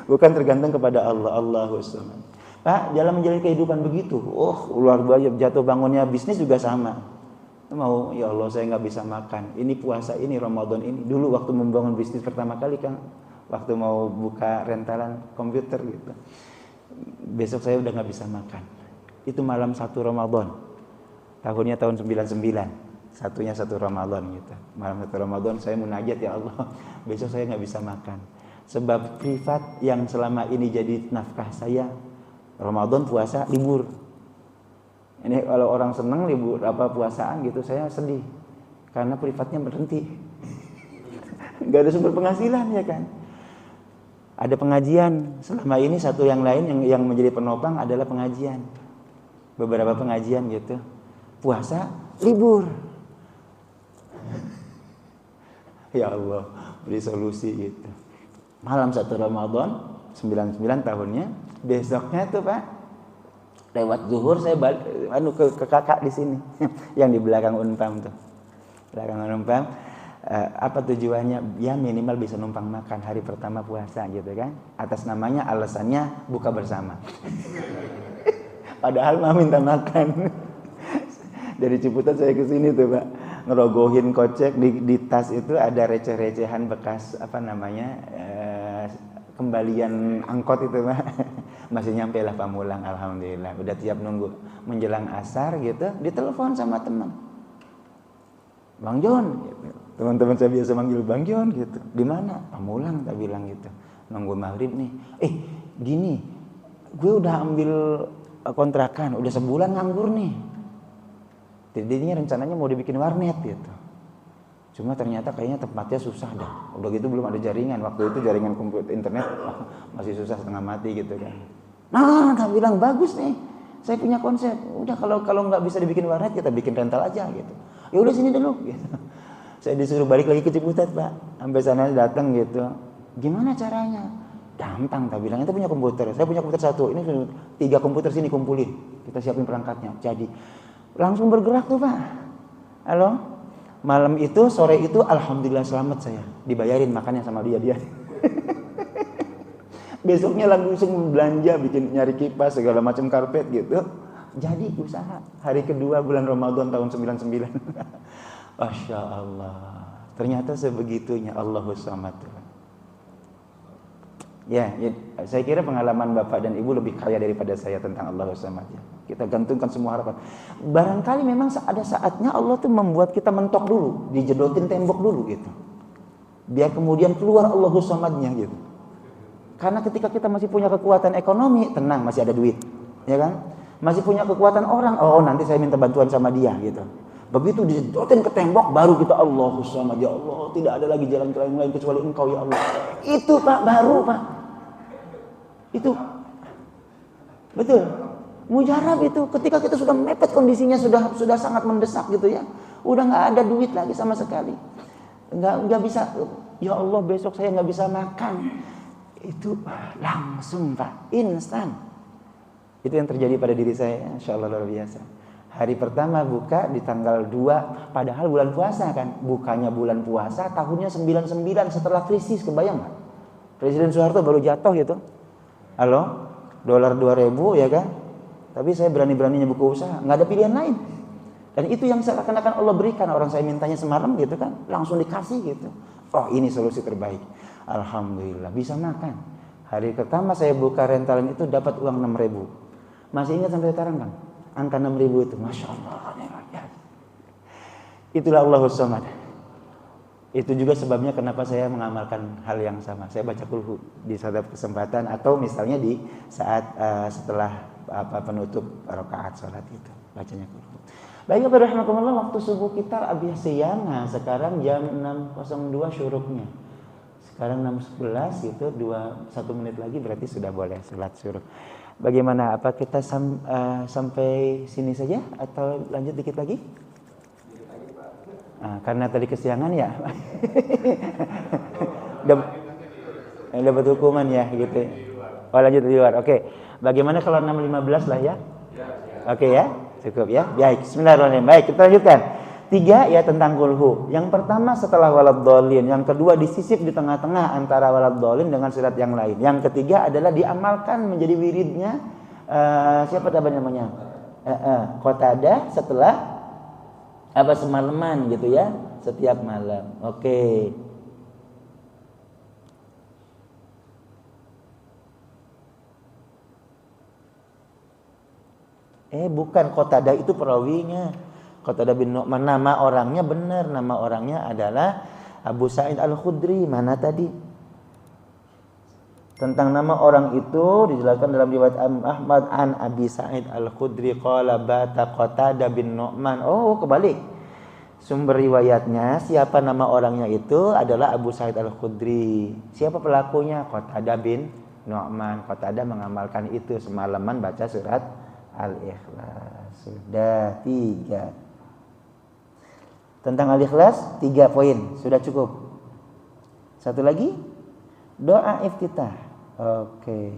S1: Bukan tergantung kepada Allah. Allahus Samad. Pak, dalam menjalani kehidupan begitu. Luar biasa, jatuh bangunnya bisnis juga sama. Mau, ya Allah saya nggak bisa makan. Ini puasa, ini Ramadan ini. Dulu waktu membangun bisnis pertama kali kan, waktu mau buka rentalan komputer gitu. Besok saya udah nggak bisa makan. Itu malam 1 Ramadan. Tahunnya tahun 99. Satunya 1 Ramadan gitu. Malam 1 Ramadan saya munajat, ya Allah, besok saya nggak bisa makan. Sebab privat yang selama ini jadi nafkah saya, Ramadan puasa libur. Ini kalau orang seneng libur puasaan gitu, saya sedih. Karena privatnya berhenti. Nggak ada sumber penghasilan, ya kan. Ada pengajian. Selama ini satu yang lain yang menjadi penopang adalah pengajian. Beberapa pengajian gitu. Puasa libur. Ya Allah, beri solusi gitu. Malam 1 Ramadan 99 tahunnya, besoknya tuh Pak, lewat zuhur saya balik ke kakak di sini yang di belakang Unpam tuh. Belakang Unpam. Apa tujuannya? Ya minimal bisa numpang makan hari pertama puasa gitu kan. Atas namanya, alasannya buka bersama. Padahal mah minta makan. Dari Ciputat saya ke sini tuh Pak, ngerogohin kocek di tas itu ada receh-recehan bekas kembalian angkot itu Pak. Masih nyampe lah Pamulang, alhamdulillah. Udah tiap nunggu menjelang asar gitu, ditelepon sama teman. Bang John, gitu. Teman-teman saya biasa manggil Bang John gitu. Di mana? Pamulang, tak bilang gitu. Nunggu maghrib nih. Gini, gue udah ambil kontrakan, udah sebulan nganggur nih. Jadinya rencananya mau dibikin warnet gitu. Cuma ternyata kayaknya tempatnya susah dah. Udah gitu belum ada jaringan. Waktu itu jaringan komputer internet masih susah, setengah mati gitu kan. Nah, tak bilang bagus nih. Saya punya konsep. Udah kalau nggak bisa dibikin warnet, kita bikin rental aja gitu. Ya udah sini dulu gitu. Saya disuruh balik lagi ke Ciputat Pak. Sampai sana datang gitu. Gimana caranya? Gampang, tak bilang. Kita punya komputer. Saya punya komputer 1. Ini 3 komputer sini kumpulin. Kita siapin perangkatnya. Jadi langsung bergerak tuh Pak. Halo. Malam itu, sore itu, alhamdulillah selamat saya. Dibayarin makannya sama dia. Besoknya langsung belanja, bikin nyari kipas, segala macam karpet gitu. Jadi usaha. Hari kedua bulan Ramadan tahun 99. Masya Allah. Ternyata sebegitunya Allahus Samad. Ya, saya kira pengalaman Bapak dan Ibu lebih kaya daripada saya tentang Allahus Samad. Ya. Kita gantungkan semua harapan. Barangkali memang ada saatnya Allah tuh membuat kita mentok dulu, dijedotin tembok dulu gitu. Biar kemudian keluar Allahus Samadnya gitu. Karena ketika kita masih punya kekuatan ekonomi, tenang, masih ada duit, ya kan? Masih punya kekuatan orang, nanti saya minta bantuan sama dia gitu. Begitu dijedotin ke tembok, baru kita Allahus Samad, ya Allah, tidak ada lagi jalan lain kecuali Engkau ya Allah. Itu Pak, baru Pak. Itu betul. Mujarab itu ketika kita sudah mepet, kondisinya sudah sangat mendesak gitu ya. Udah nggak ada duit lagi sama sekali. Nggak bisa, ya Allah besok saya nggak bisa makan. Itu langsung Pak, instan. Itu yang terjadi pada diri saya, insyaallah luar biasa. Hari pertama buka di tanggal 2, padahal bulan puasa kan. Bukanya bulan puasa, tahunnya 99 setelah krisis, kebayang nggak? Presiden Soeharto baru jatuh gitu. Halo, dolar 2000 ya kan? Tapi saya berani-beraninya buka usaha, nggak ada pilihan lain. Dan itu yang seakan-akan Allah berikan. Orang saya mintanya semalam gitu kan, langsung dikasih gitu. Oh, ini solusi terbaik. Alhamdulillah bisa makan. Hari pertama saya buka rentalan itu dapat uang 6.000. Masih ingat sampai sekarang kan? Angka 6.000 itu, Masya Allah. Itulah Allahus Samad. Itu juga sebabnya kenapa saya mengamalkan hal yang sama. Saya baca kulhu di setiap kesempatan, atau misalnya di saat setelah penutup rakaat salat itu bacanya kulhu. Baik, rahmatullah, waktu subuh kita habis siang. Nah, sekarang jam 6.02 syuruknya. Sekarang 6.11 gitu, 1 menit lagi berarti sudah boleh salat syuruk. Bagaimana? Apa kita sampai sini saja atau lanjut dikit lagi? Karena tadi kesiangan ya. Dapat hukuman ya gitu. Oh, lanjut di luar. Oke. Bagaimana kalau 6.15 lah ya? Oke ya? Cukup ya? Baik, bismillahirrahmanirrahim. Baik, kita lanjutkan. 3 ya tentang kulhu. Yang pertama setelah waladhdallin, yang kedua disisip di tengah-tengah antara waladhdallin dengan surat yang lain. Yang ketiga adalah diamalkan menjadi wiridnya siapa namanya? Qatadah setelah semalaman gitu ya, setiap malam. Oke. Bukan, Qatadah itu perawinya. Qatadah bin Nu'man, nama orangnya benar, nama orangnya adalah Abu Sa'id Al-Khudri. Mana tadi? Tentang nama orang itu dijelaskan dalam riwayat Ahmad an Abi Sa'id Al-Khudri qala bata Qatadah bin Nu'man. Oh, kebalik. Sumber riwayatnya, siapa nama orangnya itu adalah Abu Sa'id Al-Khudri. Siapa pelakunya? Qatadah bin Nu'man. Qatadah mengamalkan itu semalaman baca surat Al-Ikhlas. Sudah 3. Tentang Al-Ikhlas 3 poin. Sudah cukup. Satu lagi, doa iftitah. Oke.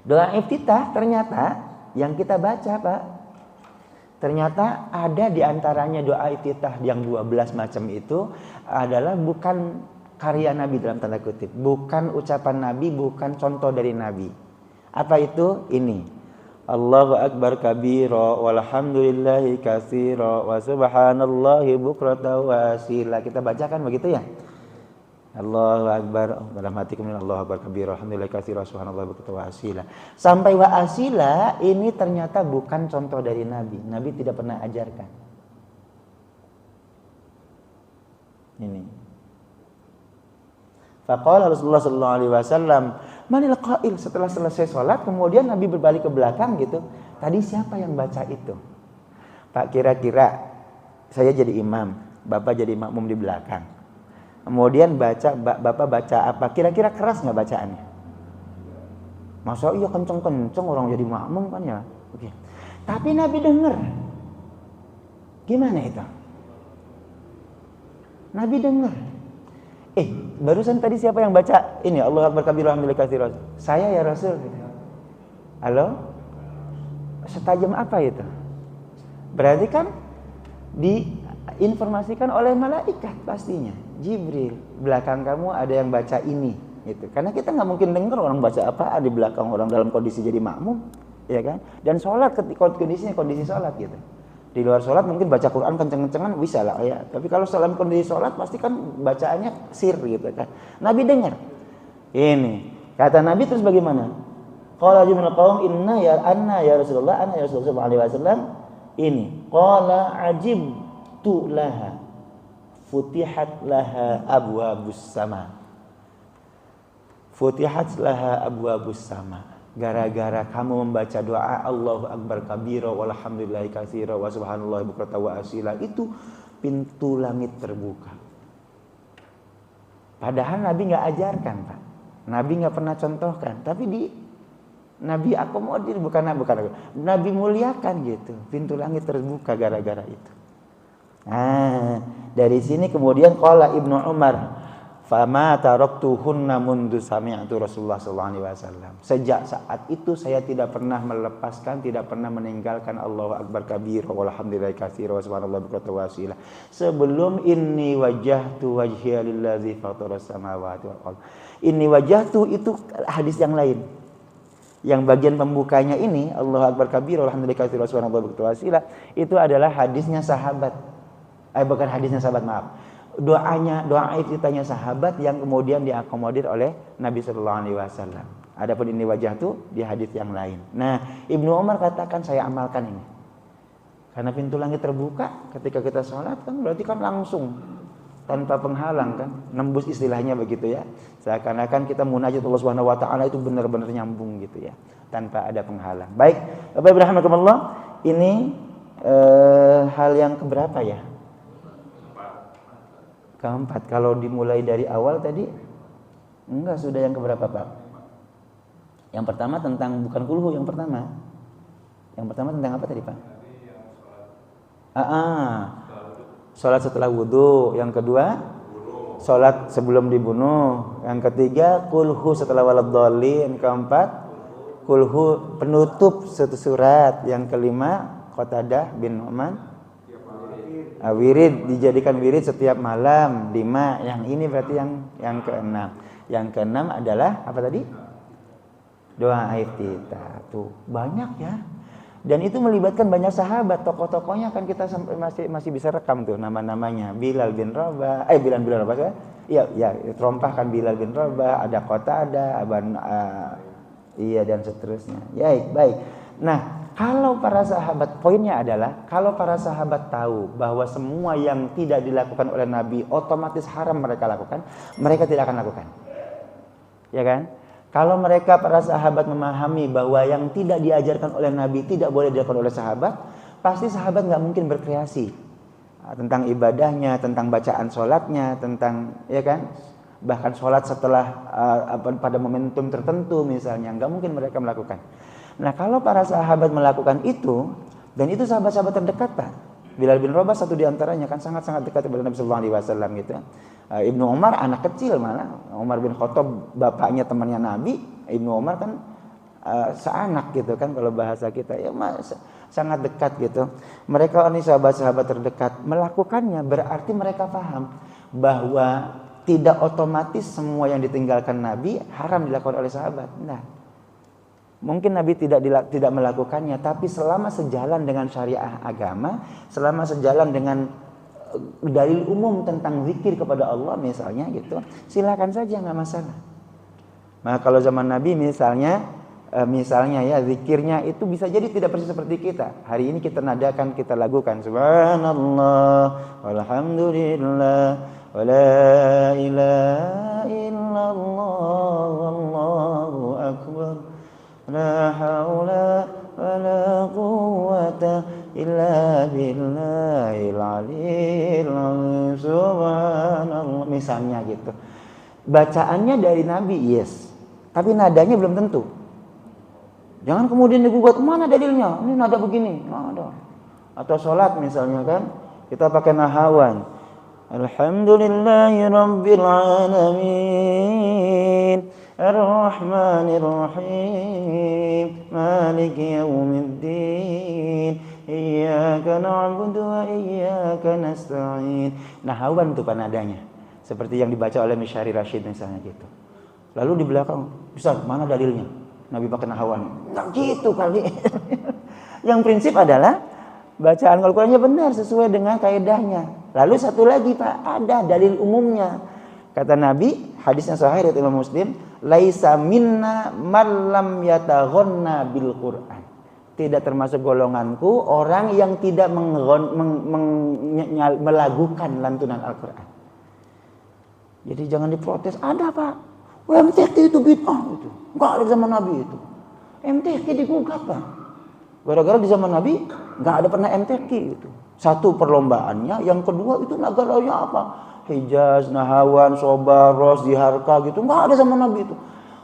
S1: Doa iftitah ternyata yang kita baca, Pak. Ternyata ada di antaranya doa iftitah yang 12 macam itu adalah bukan karya Nabi dalam tanda kutip. Bukan ucapan Nabi, bukan contoh dari Nabi. Apa itu? Ini. Allahu Akbar kabira walhamdulillahi katsira wa subhanallahi bukratan wa asila. Kita bacakan begitu ya? Allahu Akbar dalam hatiku Allahu Akbar kabira alhamdulillahi katsira subhanallahi bukratan wa asila. Sampai wa asila ini ternyata bukan contoh dari Nabi. Nabi tidak pernah ajarkan. Ini. Faqala Rasulullah sallallahu alaihi wasallam, manil qail, setelah selesai sholat kemudian Nabi berbalik ke belakang gitu. Tadi siapa yang baca itu? Pak, kira-kira saya jadi imam, Bapak jadi makmum di belakang. Kemudian Bapak baca apa? Kira-kira keras nggak bacaannya? Masa iya kenceng-kenceng orang jadi makmum kan ya? Oke. Tapi Nabi dengar. Gimana itu? Nabi dengar. Barusan tadi siapa yang baca ini? Allahu Akbar kabira alhamdulillahi katsira. Saya ya Rasul. Halo? Setajam apa itu? Berarti kan diinformasikan oleh malaikat pastinya. Jibril, belakang kamu ada yang baca ini gitu. Karena kita nggak mungkin dengar orang baca apa di belakang orang dalam kondisi jadi makmum, ya kan? Dan sholat ketika kondisinya kondisi sholat gitu. Di luar sholat mungkin baca Quran kenceng-kencengan bisa lah ya. Tapi kalau dalam kondisi sholat pasti kan bacaannya sir gitu kan. Nabi dengar. Ini kata Nabi terus bagaimana? Qala jumlah qaum inna ya Rasulullah anna ya Rasulullah sallallahu alaihi wasallam. Ini qala ajibtu laha futihat laha abwabus sama. Futihat laha abwabus sama. Gara-gara kamu membaca doa Allahu Akbar kabira walhamdulillahi katsira wa subhanallahi bukratan wa asila, itu pintu langit terbuka. Padahal Nabi nggak ajarkan, Pak. Nabi nggak pernah contohkan, tapi Nabi akomodir, bukan Nabi muliakan gitu. Pintu langit terbuka gara-gara itu. Nah, dari sini kemudian qala Ibnu Umar, fama taraktuhunna mundu sami'tu Rasulullah sallallahu alaihi wasallam. Sejak saat itu saya tidak pernah melepaskan, tidak pernah meninggalkan Allahu Akbar kabira walhamdulillahi katsira wa subhanallahi bukratan wa asila. Sebelum inni wajjahtu wajhiya lillazi fataras samawati wal ardh. Inni wajjahtu itu hadis yang lain. Yang bagian pembukanya ini Allahu Akbar kabira walhamdulillahi katsira wa subhanallahi bukratan wa asila itu adalah hadisnya sahabat. Bukan hadisnya sahabat, maaf. Doa iftitahnya sahabat yang kemudian diakomodir oleh Nabi sallallahu alaihi wasallam. Adapun ini wajah tuh di hadis yang lain. Nah, Ibnu Umar katakan saya amalkan ini. Karena pintu langit terbuka ketika kita sholat kan berarti kan langsung tanpa penghalang kan, nembus istilahnya begitu ya. Seakan-akan kita munajat Allah Subhanahu wa taala itu benar-benar nyambung gitu ya, tanpa ada penghalang. Baik, Bapak Ibu rahimakumullah, ini hal yang keberapa ya? Keempat. Kalau dimulai dari awal tadi enggak, sudah yang keberapa, Pak? Yang pertama tentang bukan kulhu, yang pertama. Yang pertama tentang apa tadi, Pak? Salat setelah wudu. Yang kedua, salat sebelum dibunuh. Yang ketiga, kulhu setelah waladhdallin. Keempat, kulhu penutup satu surat. Yang kelima, Qatadah bin Nu'man, wirid, dijadikan wirid setiap malam. 5. Yang ini berarti yang keenam. Yang keenam adalah apa tadi? Doa iftitah. Tuh banyak ya. Dan itu melibatkan banyak sahabat. Tokoh-tokohnya kan kita sampai masih bisa rekam tuh nama-namanya. Bilal bin Rabah, Bilal Rabah ya. Iya, trompah kan Bilal bin Rabah, ada Qatadah, Iya, dan seterusnya. Baik. Nah, kalau para sahabat, poinnya adalah kalau para sahabat tahu bahwa semua yang tidak dilakukan oleh Nabi otomatis haram mereka lakukan, mereka tidak akan lakukan. Ya kan? Kalau mereka para sahabat memahami bahwa yang tidak diajarkan oleh Nabi tidak boleh dilakukan oleh sahabat, pasti sahabat nggak mungkin berkreasi tentang ibadahnya, tentang bacaan sholatnya, tentang, ya kan? Bahkan sholat setelah pada momentum tertentu misalnya, nggak mungkin mereka melakukan. Nah, kalau para sahabat melakukan itu, dan itu sahabat-sahabat terdekat, Pak. Bilal bin Rabah satu di antaranya, kan sangat-sangat dekat kepada Nabi sallallahu alaihi wasallam gitu. Ibnu Umar anak kecil malah. Umar bin Khattab bapaknya temannya Nabi, Ibnu Umar kan seanak gitu kan kalau bahasa kita, ya sangat dekat gitu. Mereka ini sahabat-sahabat terdekat, melakukannya berarti mereka paham bahwa tidak otomatis semua yang ditinggalkan Nabi haram dilakukan oleh sahabat. Nah, mungkin Nabi tidak melakukannya, tapi selama sejalan dengan syariah agama, selama sejalan dengan dalil umum tentang zikir kepada Allah misalnya gitu, silakan saja, nggak masalah. Nah, kalau zaman Nabi misalnya ya zikirnya itu bisa jadi tidak persis seperti kita. Hari ini kita nadakan, kita lakukan subhanallah walhamdulillah wala ilaha illallah wallahu akbar la haula wala quwwata illa billahil aliyil azim subhanallah misalnya gitu. Bacaannya dari Nabi, yes, tapi nadanya belum tentu. Jangan kemudian digugat, mana dalilnya? Ini nada begini, ada. Atau sholat misalnya kan, kita pakai nahawan. Alhamdulillahi rabbil alamin ar-rahmanir rahim maliki yaumiddin iyyaka na'budu wa iyyaka nasta'in. Nahawan tuh nadanya, seperti yang dibaca oleh Misyari Rashid misalnya gitu. Lalu di belakang, Ustaz, mana dalilnya? Nabi pakai nahawan. Enggak gitu kali. Yang prinsip adalah bacaan Al-Qur'annya benar sesuai dengan kaidahnya. Lalu satu lagi, Pak, ada dalil umumnya. Kata Nabi, hadisnya sahih riwayat Imam Muslim, laisa minna man lam yataghanna bil Qur'an. Tidak termasuk golonganku orang yang tidak melakukan lantunan Al-Qur'an. Jadi jangan diprotes, ada Pak. MTQ itu bid'ah itu. Enggak ada di zaman Nabi itu. MTQ digugat, Pak. Gara-gara di zaman Nabi enggak ada pernah MTQ itu. Satu perlombaannya, yang kedua itu negaranya apa? Hijaz, Nahawan, Sobar, Ros, Diharka gitu. Enggak ada zaman Nabi itu.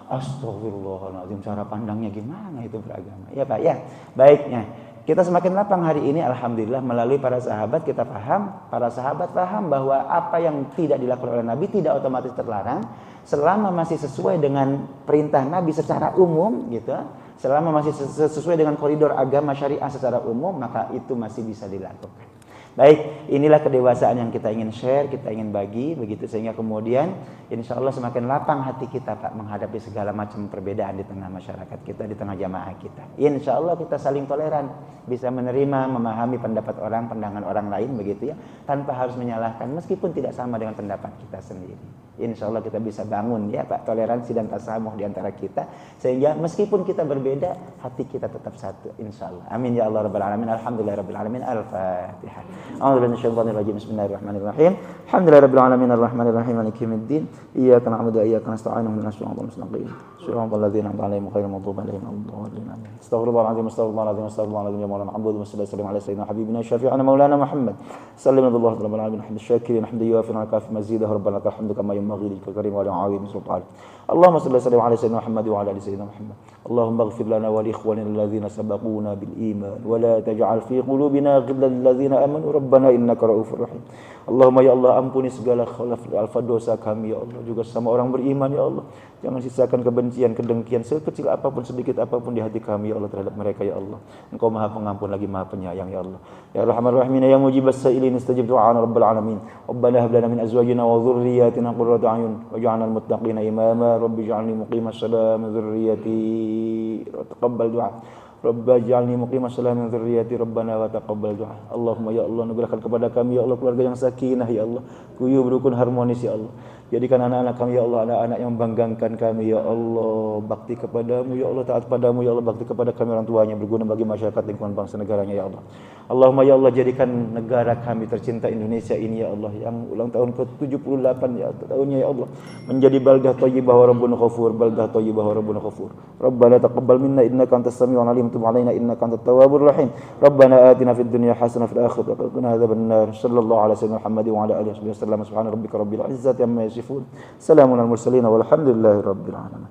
S1: Astagfirullahaladzim, cara pandangnya gimana itu beragama? Ya Pak, ya. Baiknya, kita semakin lapang hari ini, alhamdulillah, melalui para sahabat kita paham, para sahabat paham bahwa apa yang tidak dilakukan oleh Nabi tidak otomatis terlarang, selama masih sesuai dengan perintah Nabi secara umum gitu. Selama masih sesuai dengan koridor agama syariah secara umum, maka itu masih bisa dilakukan. Baik, inilah kedewasaan yang kita ingin share, kita ingin bagi, begitu sehingga kemudian insya Allah semakin lapang hati kita, Pak, menghadapi segala macam perbedaan di tengah masyarakat kita, di tengah jamaah kita. Insya Allah kita saling toleran, bisa menerima, memahami pendapat orang, pandangan orang lain, begitu ya, tanpa harus menyalahkan, meskipun tidak sama dengan pendapat kita sendiri. Insya Allah kita bisa bangun ya Pak, toleransi dan tasamuh di antara kita, sehingga meskipun kita berbeda, hati kita tetap satu, insya Allah. Amin ya Allah Rabbal Alamin. Alhamdulillah Rabbil Alamin. Al-Fatihah. A'udzu billahi rajim. Bismillahirrahmanirrahim. Alhamdulillah Rabbil Alamin. Ar-Rahmanirrahim. Maliki yaumiddin. Iyyaka na'budu wa iyyaka nasta'in. Ihdinas siratal mustaqim. Siratal ladzina an'amta 'alaihim ghairil maghdubi 'alaihim waladdallin. Amin. Astaghfirullahaladzim. Astaghfirullahaladzim. Ya Maulana Abdul Mustafa sallallahu alaihi wasallam habibina syafi'ana maulana Muhammad. Sallallahu alaihi wa sallam. Hamd syakirin hamdi yuafi al-kafi mazidah rabbana lakal hamdu kama yanbaghi likal karim wa li'azim sultan. Allahumma salli ala sayyidina Muhammad wa ala ali sayyidina Muhammad. Allahumma ighfir lana wa li ikhwanina alladhina sabaquna bil iman wa la taj'al fi qulubina ghillan lil ladzina amanu rabbana innaka ra'ufur rahim. Allahumma ya Allah, ampuni segala khilaf dosa kami ya Allah, juga sama orang beriman ya Allah. Jangan sisakan kebencian, kedengkian sekecil apapun, sedikit apapun di hati kami ya Allah terhadap mereka ya Allah. Engkau Maha Pengampun lagi Maha Penyayang ya Allah. Ya Arhamar Rahimin ya Mujibas Sa'ilin istajib du'ana Rabbal Alamin. Rabbana hab lana min azwajina wa dhurriyyatina qurrata a'yun waj'alna lil muttaqina imama. Rabbi ij'alni muqimas salam min dhurriyyati wa taqabbal du'a. Rabbi ij'alni muqimas salam min dzurriyyati rabbana wa taqabbal du'a. Allahumma ya Allah, anugerahkan kepada kami ya Allah keluarga yang sakinah ya Allah, guyub rukun harmonis ya Allah. Jadikan anak-anak kami ya Allah anak-anak yang membanggakan kami ya Allah, bakti kepadamu ya Allah, taat padamu ya Allah, bakti kepada kami orang tuanya, berguna bagi masyarakat lingkungan bangsa negaranya ya Allah. Allahumma ya Allah, jadikan negara kami tercinta Indonesia ini ya Allah yang ulang tahun ke-78 ya tahunnya ya Allah menjadi baldah thayyibah wa rabbun ghafur, baldah thayyibah wa rabbun ghafur. Rabbana taqabbal minna innaka antas samiul alim, tub alaina innaka antat tawwabur rahim. Rabbana atina fid dunya hasanah wa fil akhirati hasanah wa qina adzabannar. Sallallahu ala sayyidina Muhammadin wa ala alihi wasallam. Subhana rabbika rabbil izzati amma yasifun. Salamun alal mursalin walhamdulillahi rabbil alamin.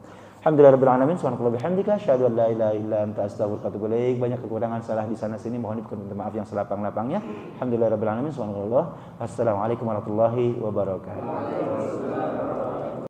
S1: Alhamdulillahirabbil alamin. Subhanallahi bihamdika asyhadu an la ilaha illa anta astaghfiruka wa atubu ilaik. Banyak kekurangan salah di sana sini, mohon maaf yang selapang-lapangnya. Alhamdulillahirabbil alamin. Subhanallah. Wassalamualaikum warahmatullahi wabarakatuh.